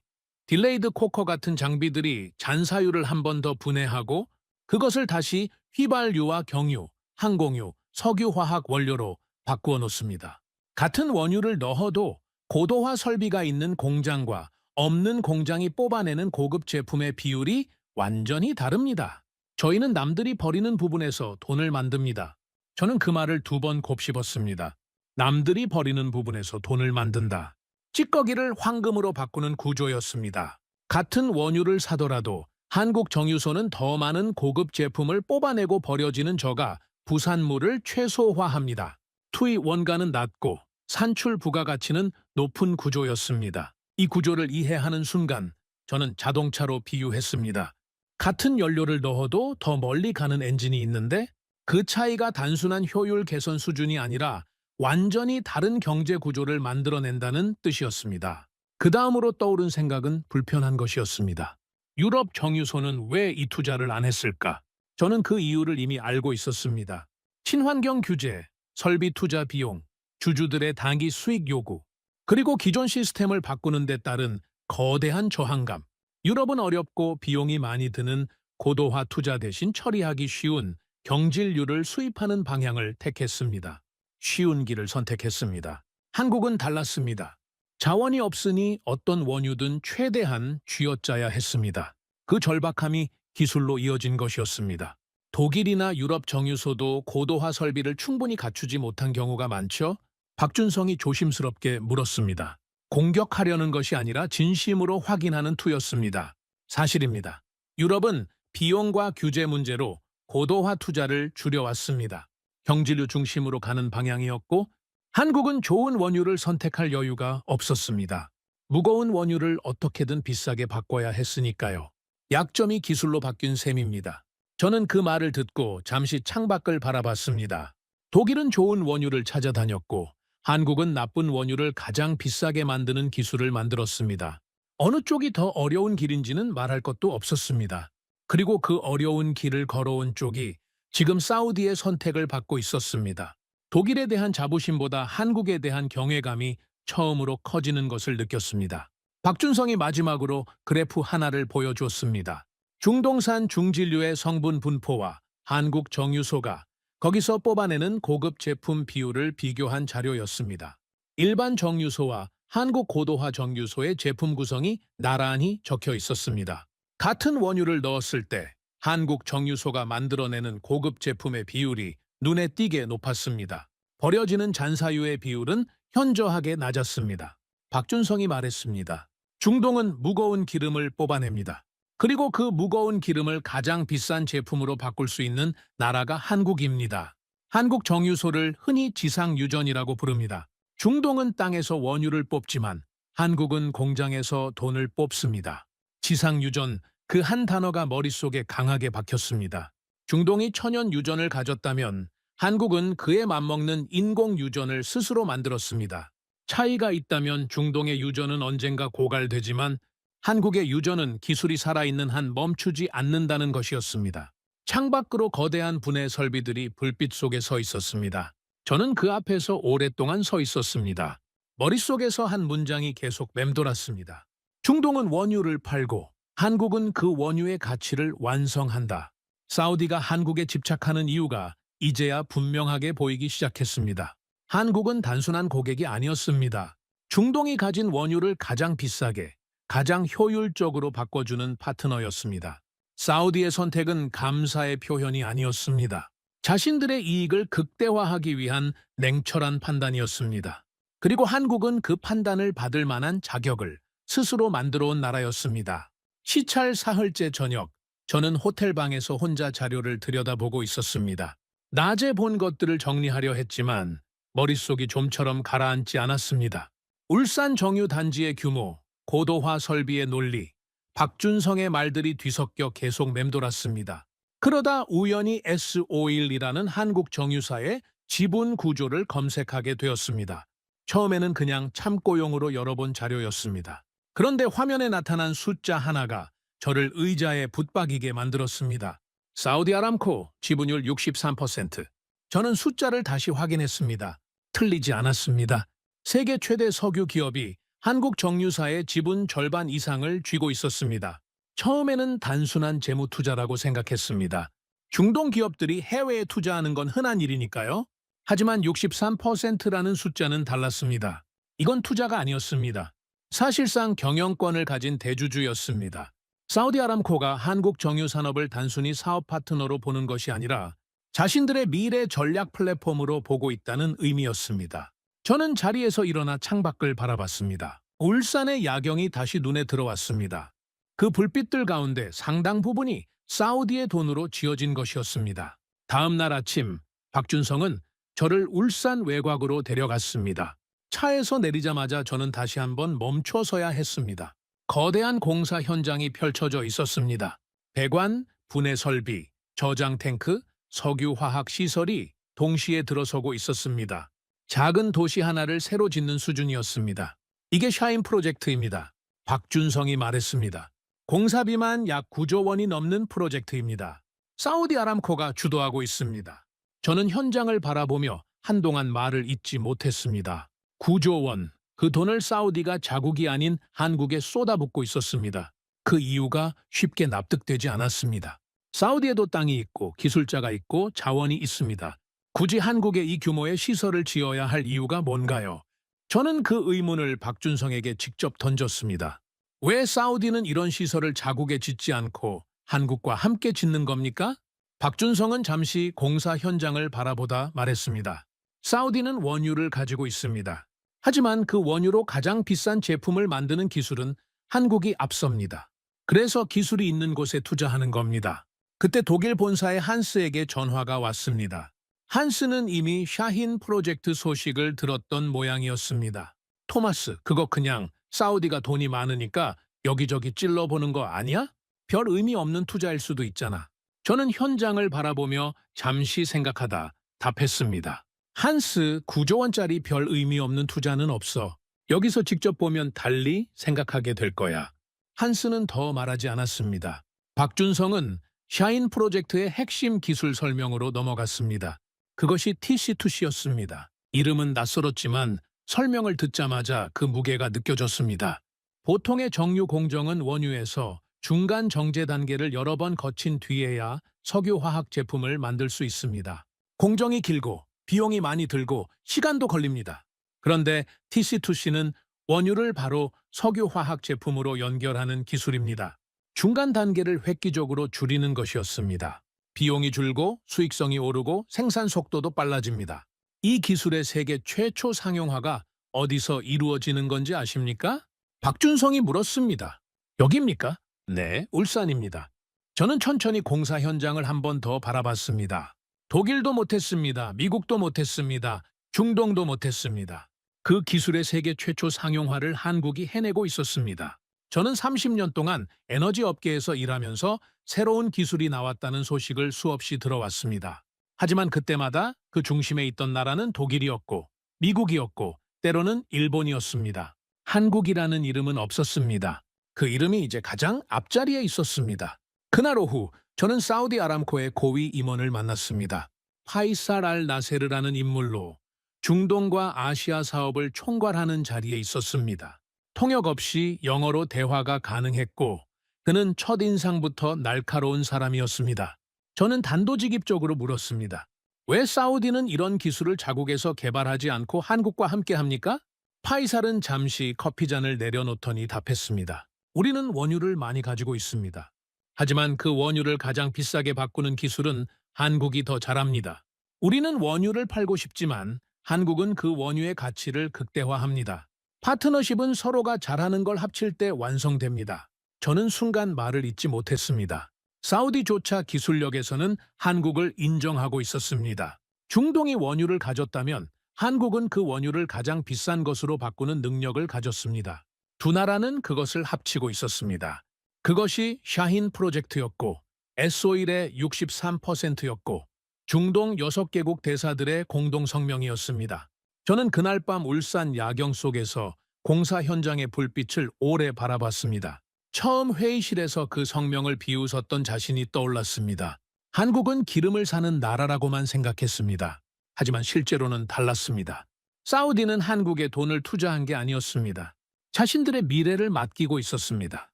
딜레이드 코커 같은 장비들이 잔사유를 한 번 더 분해하고 그것을 다시 휘발유와 경유, 항공유, 석유화학 원료로 바꾸어 놓습니다. 같은 원유를 넣어도 고도화 설비가 있는 공장과 없는 공장이 뽑아내는 고급 제품의 비율이 완전히 다릅니다. 저희는 남들이 버리는 부분에서 돈을 만듭니다. 저는 그 말을 2번 곱씹었습니다. 남들이 버리는 부분에서 돈을 만든다. 찌꺼기를 황금으로 바꾸는 구조였습니다. 같은 원유를 사더라도 한국 정유소는 더 많은 고급 제품을 뽑아내고 버려지는 저가 부산물을 최소화합니다. 투입 원가는 낮고 산출 부가가치는 높은 구조였습니다. 이 구조를 이해하는 순간 저는 자동차로 비유했습니다. 같은 연료를 넣어도 더 멀리 가는 엔진이 있는데 그 차이가 단순한 효율 개선 수준이 아니라 완전히 다른 경제 구조를 만들어낸다는 뜻이었습니다. 그 다음으로 떠오른 생각은 불편한 것이었습니다. 유럽 정유소는 왜 이 투자를 안 했을까? 저는 그 이유를 이미 알고 있었습니다. 친환경 규제, 설비 투자 비용, 주주들의 단기 수익 요구, 그리고 기존 시스템을 바꾸는 데 따른 거대한 저항감. 유럽은 어렵고 비용이 많이 드는 고도화 투자 대신 처리하기 쉬운 경질유를 수입하는 방향을 택했습니다. 쉬운 길을 선택했습니다. 한국은 달랐습니다. 자원이 없으니 어떤 원유든 최대한 쥐어짜야 했습니다. 그 절박함이 기술로 이어진 것이었습니다. 독일이나 유럽 정유소도 고도화 설비를 충분히 갖추지 못한 경우가 많죠? 박준성이 조심스럽게 물었습니다. 공격하려는 것이 아니라 진심으로 확인하는 투였습니다. 사실입니다. 유럽은 비용과 규제 문제로 고도화 투자를 줄여왔습니다. 경질유 중심으로 가는 방향이었고 한국은 좋은 원유를 선택할 여유가 없었습니다. 무거운 원유를 어떻게든 비싸게 바꿔야 했으니까요. 약점이 기술로 바뀐 셈입니다. 저는 그 말을 듣고 잠시 창밖을 바라봤습니다. 독일은 좋은 원유를 찾아다녔고 한국은 나쁜 원유를 가장 비싸게 만드는 기술을 만들었습니다. 어느 쪽이 더 어려운 길인지는 말할 것도 없었습니다. 그리고 그 어려운 길을 걸어온 쪽이 지금 사우디의 선택을 받고 있었습니다. 독일에 대한 자부심보다 한국에 대한 경외감이 처음으로 커지는 것을 느꼈습니다. 박준성이 마지막으로 그래프 하나를 보여줬습니다. 중동산 중진류의 성분 분포와 한국 정유소가 거기서 뽑아내는 고급 제품 비율을 비교한 자료였습니다. 일반 정유소와 한국 고도화 정유소의 제품 구성이 나란히 적혀 있었습니다. 같은 원유를 넣었을 때 한국 정유소가 만들어내는 고급 제품의 비율이 눈에 띄게 높았습니다. 버려지는 잔사유의 비율은 현저하게 낮았습니다. 박준성이 말했습니다. 중동은 무거운 기름을 뽑아냅니다. 그리고 그 무거운 기름을 가장 비싼 제품으로 바꿀 수 있는 나라가 한국입니다. 한국 정유소를 흔히 지상유전이라고 부릅니다. 중동은 땅에서 원유를 뽑지만 한국은 공장에서 돈을 뽑습니다. 지상유전, 그 한 단어가 머릿속에 강하게 박혔습니다. 중동이 천연 유전을 가졌다면 한국은 그에 맞먹는 인공 유전을 스스로 만들었습니다. 차이가 있다면 중동의 유전은 언젠가 고갈되지만 한국의 유전은 기술이 살아있는 한 멈추지 않는다는 것이었습니다. 창밖으로 거대한 분해 설비들이 불빛 속에 서 있었습니다. 저는 그 앞에서 오랫동안 서 있었습니다. 머릿속에서 한 문장이 계속 맴돌았습니다. 중동은 원유를 팔고 한국은 그 원유의 가치를 완성한다. 사우디가 한국에 집착하는 이유가 이제야 분명하게 보이기 시작했습니다. 한국은 단순한 고객이 아니었습니다. 중동이 가진 원유를 가장 비싸게, 가장 효율적으로 바꿔주는 파트너였습니다. 사우디의 선택은 감사의 표현이 아니었습니다. 자신들의 이익을 극대화하기 위한 냉철한 판단이었습니다. 그리고 한국은 그 판단을 받을 만한 자격을 스스로 만들어 온 나라였습니다. 시찰 사흘째 저녁, 저는 호텔방에서 혼자 자료를 들여다보고 있었습니다. 낮에 본 것들을 정리하려 했지만 머릿속이 좀처럼 가라앉지 않았습니다. 울산 정유 단지의 규모, 고도화 설비의 논리, 박준성의 말들이 뒤섞여 계속 맴돌았습니다. 그러다 우연히 S-오일이라는 한국 정유사의 지분 구조를 검색하게 되었습니다. 처음에는 그냥 참고용으로 열어본 자료였습니다. 그런데 화면에 나타난 숫자 하나가 저를 의자에 붙박이게 만들었습니다. 사우디 아람코 지분율 63%. 저는 숫자를 다시 확인했습니다. 틀리지 않았습니다. 세계 최대 석유 기업이 한국 정유사의 지분 절반 이상을 쥐고 있었습니다. 처음에는 단순한 재무 투자라고 생각했습니다. 중동 기업들이 해외에 투자하는 건 흔한 일이니까요. 하지만 63%라는 숫자는 달랐습니다. 이건 투자가 아니었습니다. 사실상 경영권을 가진 대주주였습니다. 사우디 아람코가 한국 정유 산업을 단순히 사업 파트너로 보는 것이 아니라 자신들의 미래 전략 플랫폼으로 보고 있다는 의미였습니다. 저는 자리에서 일어나 창밖을 바라봤습니다. 울산의 야경이 다시 눈에 들어왔습니다. 그 불빛들 가운데 상당 부분이 사우디의 돈으로 지어진 것이었습니다. 다음 날 아침, 박준성은 저를 울산 외곽으로 데려갔습니다. 차에서 내리자마자 저는 다시 한번 멈춰서야 했습니다. 거대한 공사 현장이 펼쳐져 있었습니다. 배관, 분해 설비, 저장 탱크, 석유화학 시설이 동시에 들어서고 있었습니다. 작은 도시 하나를 새로 짓는 수준이었습니다. 이게 샤인 프로젝트입니다. 박준성이 말했습니다. 공사비만 약 9조 원이 넘는 프로젝트입니다. 사우디 아람코가 주도하고 있습니다. 저는 현장을 바라보며 한동안 말을 잇지 못했습니다. 9조 원, 그 돈을 사우디가 자국이 아닌 한국에 쏟아붓고 있었습니다. 그 이유가 쉽게 납득되지 않았습니다. 사우디에도 땅이 있고 기술자가 있고 자원이 있습니다. 굳이 한국에 이 규모의 시설을 지어야 할 이유가 뭔가요? 저는 그 의문을 박준성에게 직접 던졌습니다. 왜 사우디는 이런 시설을 자국에 짓지 않고 한국과 함께 짓는 겁니까? 박준성은 잠시 공사 현장을 바라보다 말했습니다. 사우디는 원유를 가지고 있습니다. 하지만 그 원유로 가장 비싼 제품을 만드는 기술은 한국이 앞섭니다. 그래서 기술이 있는 곳에 투자하는 겁니다. 그때 독일 본사의 한스에게 전화가 왔습니다. 한스는 이미 샤힌 프로젝트 소식을 들었던 모양이었습니다. 토마스, 그거 그냥 사우디가 돈이 많으니까 여기저기 찔러보는 거 아니야? 별 의미 없는 투자일 수도 있잖아. 저는 현장을 바라보며 잠시 생각하다 답했습니다. 한스, 9조 원짜리 별 의미 없는 투자는 없어. 여기서 직접 보면 달리 생각하게 될 거야. 한스는 더 말하지 않았습니다. 박준성은 샤인 프로젝트의 핵심 기술 설명으로 넘어갔습니다. 그것이 TC2C였습니다. 이름은 낯설었지만 설명을 듣자마자 그 무게가 느껴졌습니다. 보통의 정유 공정은 원유에서 중간 정제 단계를 여러 번 거친 뒤에야 석유화학 제품을 만들 수 있습니다. 공정이 길고 비용이 많이 들고 시간도 걸립니다. 그런데 TC2C는 원유를 바로 석유화학 제품으로 연결하는 기술입니다. 중간 단계를 획기적으로 줄이는 것이었습니다. 비용이 줄고 수익성이 오르고 생산 속도도 빨라집니다. 이 기술의 세계 최초 상용화가 어디서 이루어지는 건지 아십니까? 박준성이 물었습니다. 여기입니까? 네, 울산입니다. 저는 천천히 공사 현장을 한 번 더 바라봤습니다. 독일도 못했습니다. 미국도 못했습니다. 중동도 못했습니다. 그 기술의 세계 최초 상용화를 한국이 해내고 있었습니다. 저는 30년 동안 에너지 업계에서 일하면서 새로운 기술이 나왔다는 소식을 수없이 들어왔습니다. 하지만 그때마다 그 중심에 있던 나라는 독일이었고 미국이었고 때로는 일본이었습니다. 한국이라는 이름은 없었습니다. 그 이름이 이제 가장 앞자리에 있었습니다. 그날 오후 저는 사우디 아람코의 고위 임원을 만났습니다. 파이살 알 나세르라는 인물로 중동과 아시아 사업을 총괄하는 자리에 있었습니다. 통역 없이 영어로 대화가 가능했고 그는 첫인상부터 날카로운 사람이었습니다. 저는 단도직입적으로 물었습니다. 왜 사우디는 이런 기술을 자국에서 개발하지 않고 한국과 함께 합니까? 파이살은 잠시 커피잔을 내려놓더니 답했습니다. 우리는 원유를 많이 가지고 있습니다. 하지만 그 원유를 가장 비싸게 바꾸는 기술은 한국이 더 잘합니다. 우리는 원유를 팔고 싶지만 한국은 그 원유의 가치를 극대화합니다. 파트너십은 서로가 잘하는 걸 합칠 때 완성됩니다. 저는 순간 말을 잇지 못했습니다. 사우디조차 기술력에서는 한국을 인정하고 있었습니다. 중동이 원유를 가졌다면 한국은 그 원유를 가장 비싼 것으로 바꾸는 능력을 가졌습니다. 두 나라는 그것을 합치고 있었습니다. 그것이 샤힌 프로젝트였고 S-오일의 63%였고 중동 6개국 대사들의 공동 성명이었습니다. 저는 그날 밤 울산 야경 속에서 공사 현장의 불빛을 오래 바라봤습니다. 처음 회의실에서 그 성명을 비웃었던 자신이 떠올랐습니다. 한국은 기름을 사는 나라라고만 생각했습니다. 하지만 실제로는 달랐습니다. 사우디는 한국에 돈을 투자한 게 아니었습니다. 자신들의 미래를 맡기고 있었습니다.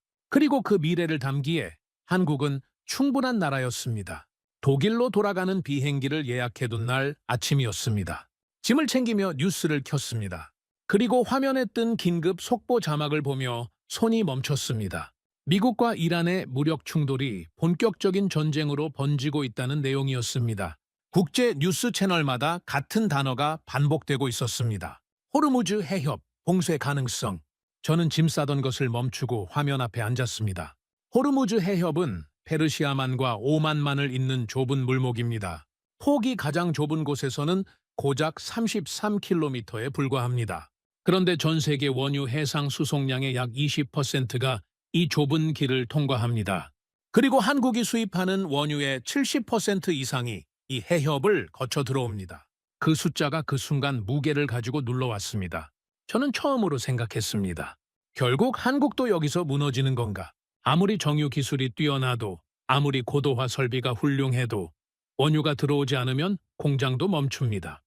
그리고 그 미래를 담기에 한국은 충분한 나라였습니다. 독일로 돌아가는 비행기를 예약해둔 날 아침이었습니다. 짐을 챙기며 뉴스를 켰습니다. 그리고 화면에 뜬 긴급 속보 자막을 보며 손이 멈췄습니다. 미국과 이란의 무력 충돌이 본격적인 전쟁으로 번지고 있다는 내용이었습니다. 국제 뉴스 채널마다 같은 단어가 반복되고 있었습니다. 호르무즈 해협, 봉쇄 가능성. 저는 짐 싸던 것을 멈추고 화면 앞에 앉았습니다. 호르무즈 해협은 페르시아만과 오만만을 잇는 좁은 물목입니다. 폭이 가장 좁은 곳에서는 고작 33km에 불과합니다. 그런데 전 세계 원유 해상 수송량의 약 20%가 이 좁은 길을 통과합니다. 그리고 한국이 수입하는 원유의 70% 이상이 이 해협을 거쳐 들어옵니다. 그 숫자가 그 순간 무게를 가지고 눌러왔습니다. 저는 처음으로 생각했습니다. 결국 한국도 여기서 무너지는 건가? 아무리 정유 기술이 뛰어나도 아무리 고도화 설비가 훌륭해도 원유가 들어오지 않으면 공장도 멈춥니다.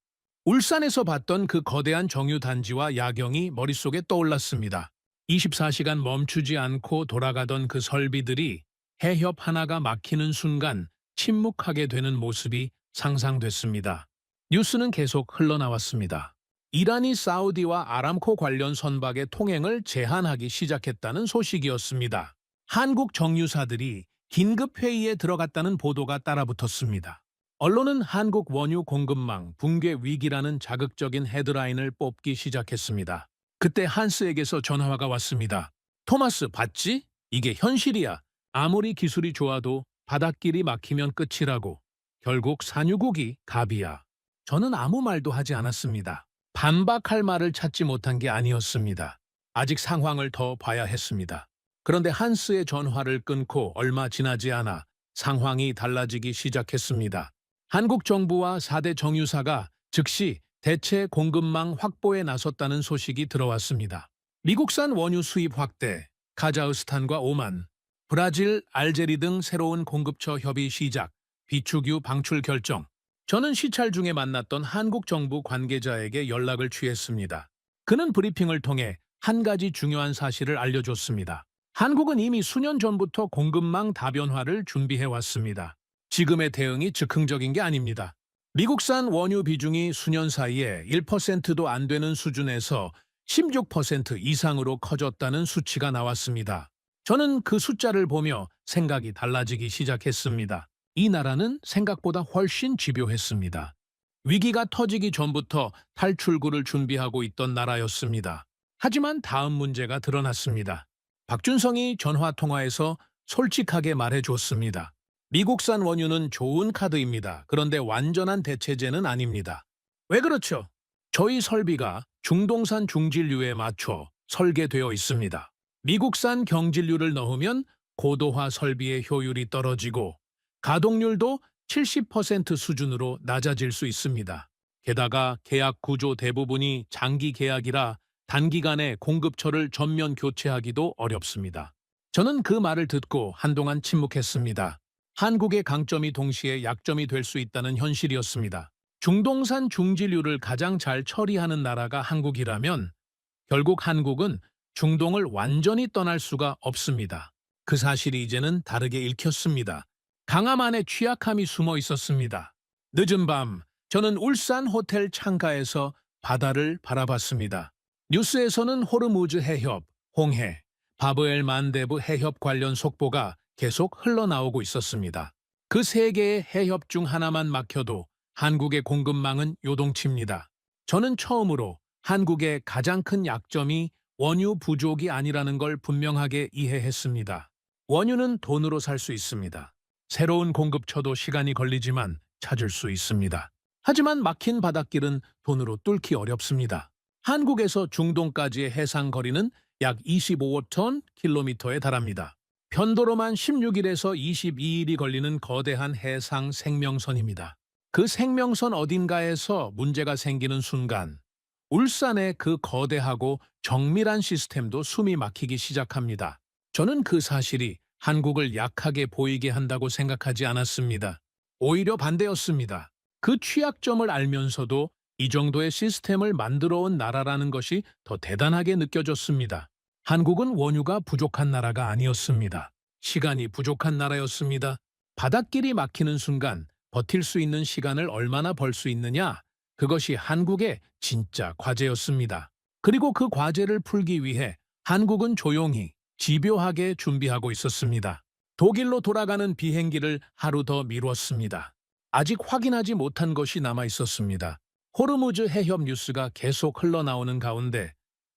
울산에서 봤던 그 거대한 정유 단지와 야경이 머릿속에 떠올랐습니다. 24시간 멈추지 않고 돌아가던 그 설비들이 해협 하나가 막히는 순간 침묵하게 되는 모습이 상상됐습니다. 뉴스는 계속 흘러나왔습니다. 이란이 사우디와 아람코 관련 선박의 통행을 제한하기 시작했다는 소식이었습니다. 한국 정유사들이 긴급 회의에 들어갔다는 보도가 따라붙었습니다. 언론은 한국 원유 공급망 붕괴 위기라는 자극적인 헤드라인을 뽑기 시작했습니다. 그때 한스에게서 전화가 왔습니다. 토마스, 봤지? 이게 현실이야. 아무리 기술이 좋아도 바닷길이 막히면 끝이라고. 결국 산유국이 갑이야. 저는 아무 말도 하지 않았습니다. 반박할 말을 찾지 못한 게 아니었습니다. 아직 상황을 더 봐야 했습니다. 그런데 한스의 전화를 끊고 얼마 지나지 않아 상황이 달라지기 시작했습니다. 한국 정부와 4대 정유사가 즉시 대체 공급망 확보에 나섰다는 소식이 들어왔습니다. 미국산 원유 수입 확대, 카자흐스탄과 오만, 브라질, 알제리 등 새로운 공급처 협의 시작, 비축유 방출 결정. 저는 시찰 중에 만났던 한국 정부 관계자에게 연락을 취했습니다. 그는 브리핑을 통해 한 가지 중요한 사실을 알려줬습니다. 한국은 이미 수년 전부터 공급망 다변화를 준비해왔습니다. 지금의 대응이 즉흥적인 게 아닙니다. 미국산 원유 비중이 수년 사이에 1%도 안 되는 수준에서 16% 이상으로 커졌다는 수치가 나왔습니다. 저는 그 숫자를 보며 생각이 달라지기 시작했습니다. 이 나라는 생각보다 훨씬 집요했습니다. 위기가 터지기 전부터 탈출구를 준비하고 있던 나라였습니다. 하지만 다음 문제가 드러났습니다. 박준성이 전화통화에서 솔직하게 말해줬습니다. 미국산 원유는 좋은 카드입니다. 그런데 완전한 대체제는 아닙니다. 왜 그렇죠? 저희 설비가 중동산 중진류에 맞춰 설계되어 있습니다. 미국산 경진류를 넣으면 고도화 설비의 효율이 떨어지고 가동률도 70% 수준으로 낮아질 수 있습니다. 게다가 계약 구조 대부분이 장기 계약이라 단기간에 공급처를 전면 교체하기도 어렵습니다. 저는 그 말을 듣고 한동안 침묵했습니다. 한국의 강점이 동시에 약점이 될 수 있다는 현실이었습니다. 중동산 중진류를 가장 잘 처리하는 나라가 한국이라면 결국 한국은 중동을 완전히 떠날 수가 없습니다. 그 사실이 이제는 다르게 읽혔습니다. 강함 안에 취약함이 숨어 있었습니다. 늦은 밤, 저는 울산 호텔 창가에서 바다를 바라봤습니다. 뉴스에서는 호르무즈 해협, 홍해, 바브엘 만데브 해협 관련 속보가 계속 흘러나오고 있었습니다. 그 세 개의 해협 중 하나만 막혀도 한국의 공급망은 요동칩니다. 저는 처음으로 한국의 가장 큰 약점이 원유 부족이 아니라는 걸 분명하게 이해했습니다. 원유는 돈으로 살 수 있습니다. 새로운 공급처도 시간이 걸리지만 찾을 수 있습니다. 하지만 막힌 바닷길은 돈으로 뚫기 어렵습니다. 한국에서 중동까지의 해상 거리는 약 25톤 킬로미터에 달합니다. 편도로만 16일에서 22일이 걸리는 거대한 해상 생명선입니다. 그 생명선 어딘가에서 문제가 생기는 순간 울산의 그 거대하고 정밀한 시스템도 숨이 막히기 시작합니다. 저는 그 사실이 한국을 약하게 보이게 한다고 생각하지 않았습니다. 오히려 반대였습니다. 그 취약점을 알면서도 이 정도의 시스템을 만들어온 나라라는 것이 더 대단하게 느껴졌습니다. 한국은 원유가 부족한 나라가 아니었습니다. 시간이 부족한 나라였습니다. 바닷길이 막히는 순간 버틸 수 있는 시간을 얼마나 벌 수 있느냐? 그것이 한국의 진짜 과제였습니다. 그리고 그 과제를 풀기 위해 한국은 조용히, 집요하게 준비하고 있었습니다. 독일로 돌아가는 비행기를 하루 더 미뤘습니다. 아직 확인하지 못한 것이 남아 있었습니다. 호르무즈 해협 뉴스가 계속 흘러나오는 가운데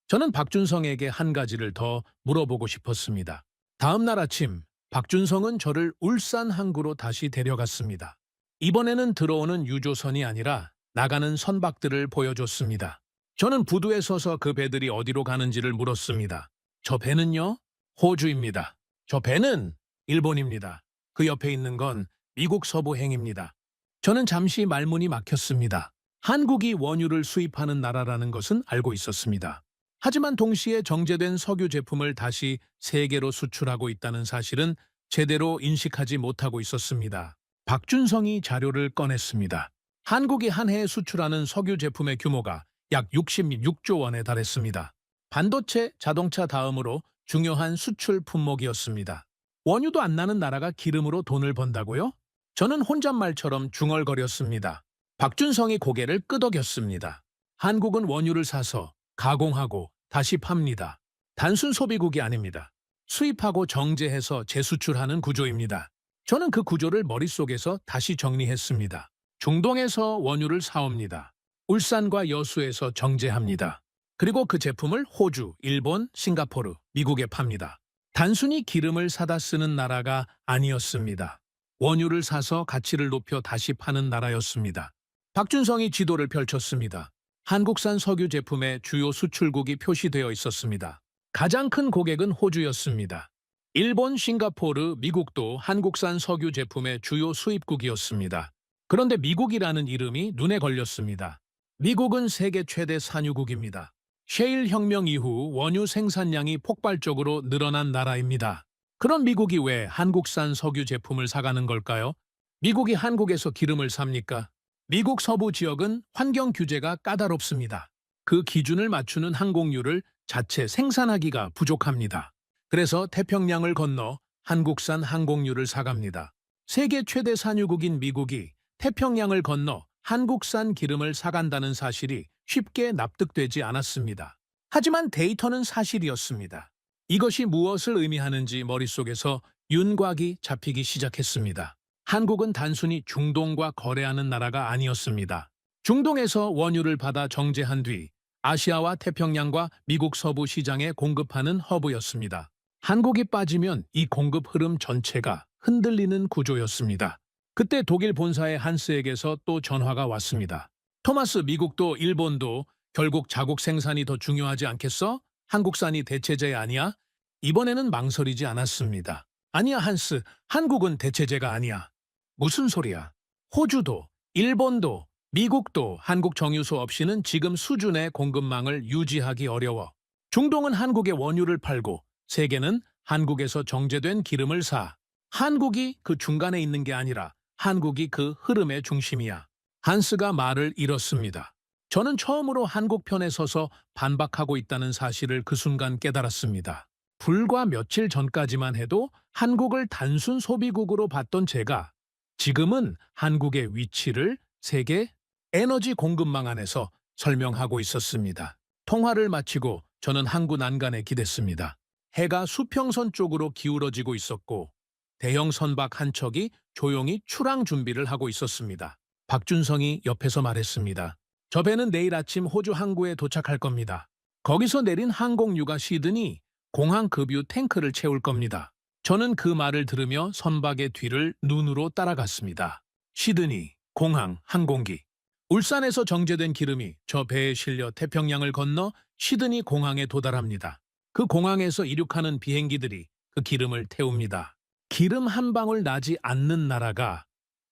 저는 박준성에게 한 가지를 더 물어보고 싶었습니다. 다음 날 아침, 박준성은 저를 울산 항구로 다시 데려갔습니다. 이번에는 들어오는 유조선이 아니라 나가는 선박들을 보여줬습니다. 저는 부두에 서서 그 배들이 어디로 가는지를 물었습니다. 저 배는요? 호주입니다. 저 배는 일본입니다. 그 옆에 있는 건 미국 서부행입니다. 저는 잠시 말문이 막혔습니다. 한국이 원유를 수입하는 나라라는 것은 알고 있었습니다. 하지만 동시에 정제된 석유 제품을 다시 세계로 수출하고 있다는 사실은 제대로 인식하지 못하고 있었습니다. 박준성이 자료를 꺼냈습니다. 한국이 한 해에 수출하는 석유 제품의 규모가 약 66조 원에 달했습니다. 반도체, 자동차 다음으로 중요한 수출 품목이었습니다. 원유도 안 나는 나라가 기름으로 돈을 번다고요? 저는 혼잣말처럼 중얼거렸습니다. 박준성이 고개를 끄덕였습니다. 한국은 원유를 사서 가공하고 다시 팝니다. 단순 소비국이 아닙니다. 수입하고 정제해서 재수출하는 구조입니다. 저는 그 구조를 머릿속에서 다시 정리했습니다. 중동에서 원유를 사옵니다. 울산과 여수에서 정제합니다. 그리고 그 제품을 호주, 일본, 싱가포르, 미국에 팝니다. 단순히 기름을 사다 쓰는 나라가 아니었습니다. 원유를 사서 가치를 높여 다시 파는 나라였습니다. 박준성이 지도를 펼쳤습니다. 한국산 석유 제품의 주요 수출국이 표시되어 있었습니다. 가장 큰 고객은 호주였습니다. 일본, 싱가포르, 미국도 한국산 석유 제품의 주요 수입국이었습니다. 그런데 미국이라는 이름이 눈에 걸렸습니다. 미국은 세계 최대 산유국입니다. 셰일 혁명 이후 원유 생산량이 폭발적으로 늘어난 나라입니다. 그런 미국이 왜 한국산 석유 제품을 사가는 걸까요? 미국이 한국에서 기름을 삽니까? 미국 서부 지역은 환경 규제가 까다롭습니다. 그 기준을 맞추는 항공유를 자체 생산하기가 부족합니다. 그래서 태평양을 건너 한국산 항공유를 사갑니다. 세계 최대 산유국인 미국이 태평양을 건너 한국산 기름을 사간다는 사실이 쉽게 납득되지 않았습니다. 하지만 데이터는 사실이었습니다. 이것이 무엇을 의미하는지 머릿속에서 윤곽이 잡히기 시작했습니다. 한국은 단순히 중동과 거래하는 나라가 아니었습니다. 중동에서 원유를 받아 정제한 뒤 아시아와 태평양과 미국 서부 시장에 공급하는 허브였습니다. 한국이 빠지면 이 공급 흐름 전체가 흔들리는 구조였습니다. 그때 독일 본사의 한스에게서 또 전화가 왔습니다. 토마스, 미국도 일본도 결국 자국 생산이 더 중요하지 않겠어? 한국산이 대체제 아니야? 이번에는 망설이지 않았습니다. 아니야, 한스. 한국은 대체제가 아니야. 무슨 소리야? 호주도, 일본도, 미국도 한국 정유소 없이는 지금 수준의 공급망을 유지하기 어려워. 중동은 한국의 원유를 팔고 세계는 한국에서 정제된 기름을 사. 한국이 그 중간에 있는 게 아니라 한국이 그 흐름의 중심이야. 한스가 말을 잃었습니다. 저는 처음으로 한국 편에 서서 반박하고 있다는 사실을 그 순간 깨달았습니다. 불과 며칠 전까지만 해도 한국을 단순 소비국으로 봤던 제가 지금은 한국의 위치를 세계 에너지 공급망 안에서 설명하고 있었습니다. 통화를 마치고 저는 항구 난간에 기댔습니다. 해가 수평선 쪽으로 기울어지고 있었고 대형 선박 한 척이 조용히 출항 준비를 하고 있었습니다. 박준성이 옆에서 말했습니다. 저 배는 내일 아침 호주 항구에 도착할 겁니다. 거기서 내린 항공유가 시드니 공항 급유 탱크를 채울 겁니다. 저는 그 말을 들으며 선박의 뒤를 눈으로 따라갔습니다. 시드니 공항 항공기. 울산에서 정제된 기름이 저 배에 실려 태평양을 건너 시드니 공항에 도달합니다. 그 공항에서 이륙하는 비행기들이 그 기름을 태웁니다. 기름 한 방울 나지 않는 나라가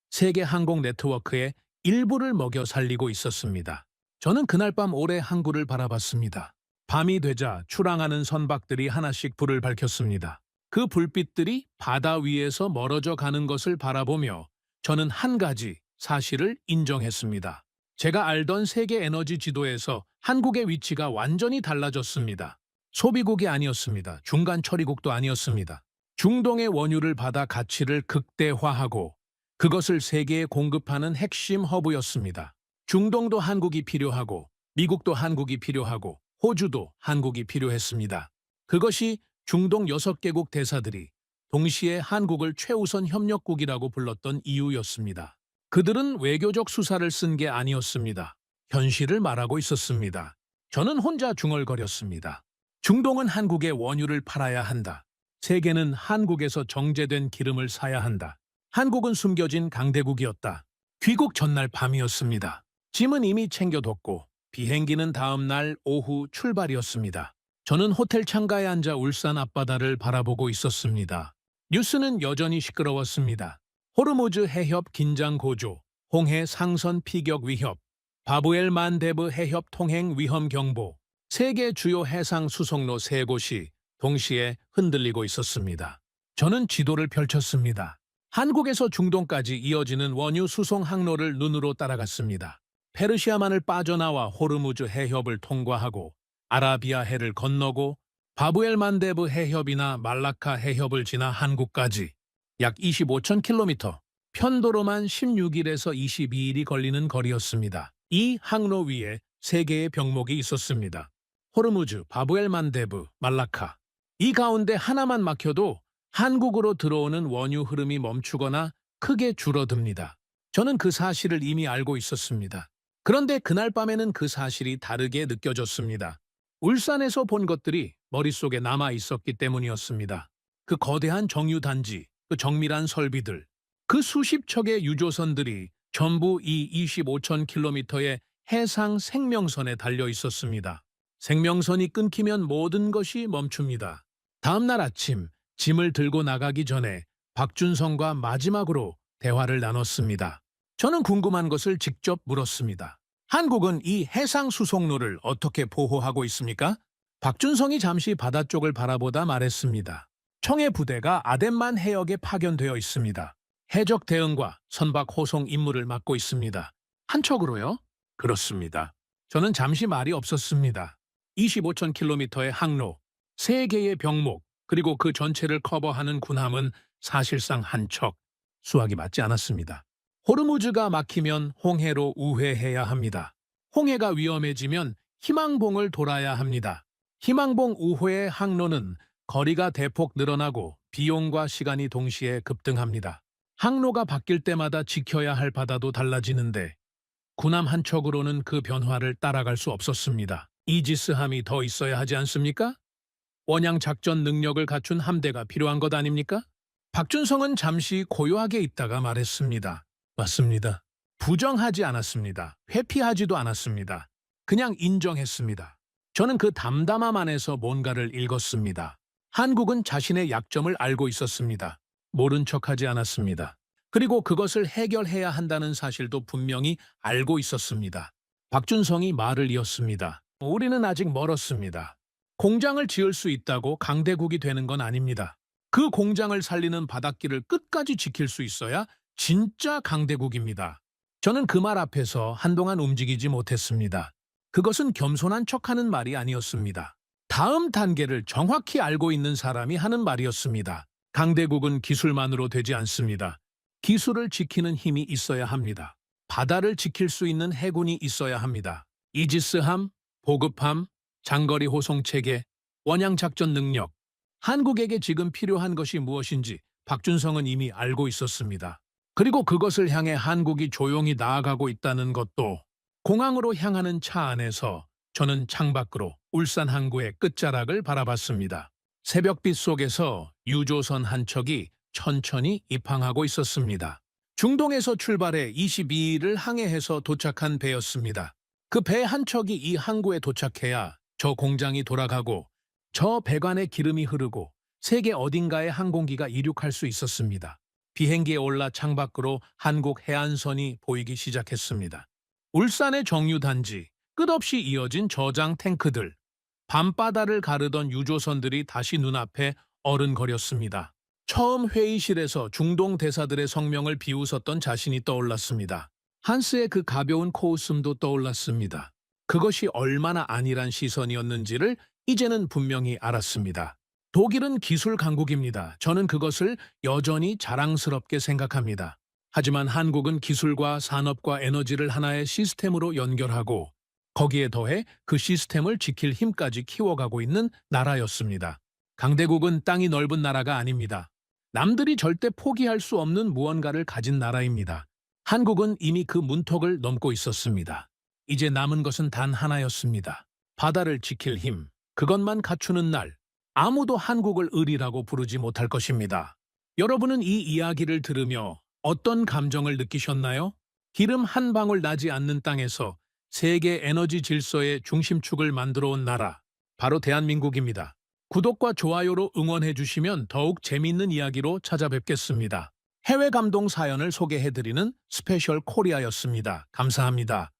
세계 항공 네트워크의 일부를 먹여 살리고 있었습니다. 저는 그날 밤 오래 항구를 바라봤습니다. 밤이 되자 출항하는 선박들이 하나씩 불을 밝혔습니다. 그 불빛들이 바다 위에서 멀어져 가는 것을 바라보며 저는 한 가지 사실을 인정했습니다. 제가 알던 세계 에너지 지도에서 한국의 위치가 완전히 달라졌습니다. 소비국이 아니었습니다. 중간 처리국도 아니었습니다. 중동의 원유를 받아 가치를 극대화하고 그것을 세계에 공급하는 핵심 허브였습니다. 중동도 한국이 필요하고 미국도 한국이 필요하고 호주도 한국이 필요했습니다. 그것이 중동 6개국 대사들이 동시에 한국을 최우선 협력국이라고 불렀던 이유였습니다. 그들은 외교적 수사를 쓴 게 아니었습니다. 현실을 말하고 있었습니다. 저는 혼자 중얼거렸습니다. 중동은 한국의 원유를 팔아야 한다. 세계는 한국에서 정제된 기름을 사야 한다. 한국은 숨겨진 강대국이었다. 귀국 전날 밤이었습니다. 짐은 이미 챙겨뒀고 비행기는 다음 날 오후 출발이었습니다. 저는 호텔 창가에 앉아 울산 앞바다를 바라보고 있었습니다. 뉴스는 여전히 시끄러웠습니다. 호르무즈 해협 긴장 고조, 홍해 상선 피격 위협, 바브엘 만데브 해협 통행 위험 경보, 세계 주요 해상 수송로 3곳이 동시에 흔들리고 있었습니다. 저는 지도를 펼쳤습니다. 한국에서 중동까지 이어지는 원유 수송 항로를 눈으로 따라갔습니다. 페르시아만을 빠져나와 호르무즈 해협을 통과하고 아라비아해를 건너고 바브엘 만데브 해협이나 말라카 해협을 지나 한국까지 약 25,000km, 편도로만 16일에서 22일이 걸리는 거리였습니다. 이 항로 위에 3개의 병목이 있었습니다. 호르무즈, 바브엘 만데브, 말라카. 이 가운데 하나만 막혀도 한국으로 들어오는 원유 흐름이 멈추거나 크게 줄어듭니다. 저는 그 사실을 이미 알고 있었습니다. 그런데 그날 밤에는 그 사실이 다르게 느껴졌습니다. 울산에서 본 것들이 머릿속에 남아 있었기 때문이었습니다. 그 거대한 정유단지, 그 정밀한 설비들, 그 수십 척의 유조선들이 전부 이 25,000km의 해상 생명선에 달려 있었습니다. 생명선이 끊기면 모든 것이 멈춥니다. 다음 날 아침 짐을 들고 나가기 전에 박준성과 마지막으로 대화를 나눴습니다. 저는 궁금한 것을 직접 물었습니다. 한국은 이 해상 수송로를 어떻게 보호하고 있습니까? 박준성이 잠시 바다 쪽을 바라보다 말했습니다. 청해 부대가 아덴만 해역에 파견되어 있습니다. 해적 대응과 선박 호송 임무를 맡고 있습니다. 한 척으로요? 그렇습니다. 저는 잠시 말이 없었습니다. 25,000km의 항로, 3개의 병목, 그리고 그 전체를 커버하는 군함은 사실상 한 척, 수학이 맞지 않았습니다. 호르무즈가 막히면 홍해로 우회해야 합니다. 홍해가 위험해지면 희망봉을 돌아야 합니다. 희망봉 우회의 항로는 거리가 대폭 늘어나고 비용과 시간이 동시에 급등합니다. 항로가 바뀔 때마다 지켜야 할 바다도 달라지는데 군함 한 척으로는 그 변화를 따라갈 수 없었습니다. 이지스함이 더 있어야 하지 않습니까? 원양 작전 능력을 갖춘 함대가 필요한 것 아닙니까? 박준성은 잠시 고요하게 있다가 말했습니다. 맞습니다. 부정하지 않았습니다. 회피하지도 않았습니다. 그냥 인정했습니다. 저는 그 담담함 안에서 뭔가를 읽었습니다. 한국은 자신의 약점을 알고 있었습니다. 모른 척하지 않았습니다. 그리고 그것을 해결해야 한다는 사실도 분명히 알고 있었습니다. 박준성이 말을 이었습니다. 우리는 아직 멀었습니다. 공장을 지을 수 있다고 강대국이 되는 건 아닙니다. 그 공장을 살리는 바닷길을 끝까지 지킬 수 있어야 진짜 강대국입니다. 저는 그 말 앞에서 한동안 움직이지 못했습니다. 그것은 겸손한 척하는 말이 아니었습니다. 다음 단계를 정확히 알고 있는 사람이 하는 말이었습니다. 강대국은 기술만으로 되지 않습니다. 기술을 지키는 힘이 있어야 합니다. 바다를 지킬 수 있는 해군이 있어야 합니다. 이지스함, 보급함, 장거리 호송체계, 원양작전 능력. 한국에게 지금 필요한 것이 무엇인지 박준성은 이미 알고 있었습니다. 그리고 그것을 향해 한국이 조용히 나아가고 있다는 것도 공항으로 향하는 차 안에서 저는 창밖으로 울산 항구의 끝자락을 바라봤습니다. 새벽빛 속에서 유조선 한 척이 천천히 입항하고 있었습니다. 중동에서 출발해 22일을 항해해서 도착한 배였습니다. 그 배 한 척이 이 항구에 도착해야 저 공장이 돌아가고 저 배관에 기름이 흐르고 세계 어딘가에 항공기가 이륙할 수 있었습니다. 비행기에 올라 창밖으로 한국 해안선이 보이기 시작했습니다. 울산의 정유단지, 끝없이 이어진 저장 탱크들, 밤바다를 가르던 유조선들이 다시 눈앞에 어른거렸습니다. 처음 회의실에서 중동 대사들의 성명을 비웃었던 자신이 떠올랐습니다. 한스의 그 가벼운 코웃음도 떠올랐습니다. 그것이 얼마나 안일한 시선이었는지를 이제는 분명히 알았습니다. 독일은 기술 강국입니다. 저는 그것을 여전히 자랑스럽게 생각합니다. 하지만 한국은 기술과 산업과 에너지를 하나의 시스템으로 연결하고 거기에 더해 그 시스템을 지킬 힘까지 키워가고 있는 나라였습니다. 강대국은 땅이 넓은 나라가 아닙니다. 남들이 절대 포기할 수 없는 무언가를 가진 나라입니다. 한국은 이미 그 문턱을 넘고 있었습니다. 이제 남은 것은 단 하나였습니다. 바다를 지킬 힘, 그것만 갖추는 날, 아무도 한국을 을이라고 부르지 못할 것입니다. 여러분은 이 이야기를 들으며 어떤 감정을 느끼셨나요? 기름 한 방울 나지 않는 땅에서 세계 에너지 질서의 중심축을 만들어 온 나라, 바로 대한민국입니다. 구독과 좋아요로 응원해 주시면 더욱 재미있는 이야기로 찾아뵙겠습니다. 해외 감동 사연을 소개해드리는 스페셜 코리아였습니다. 감사합니다.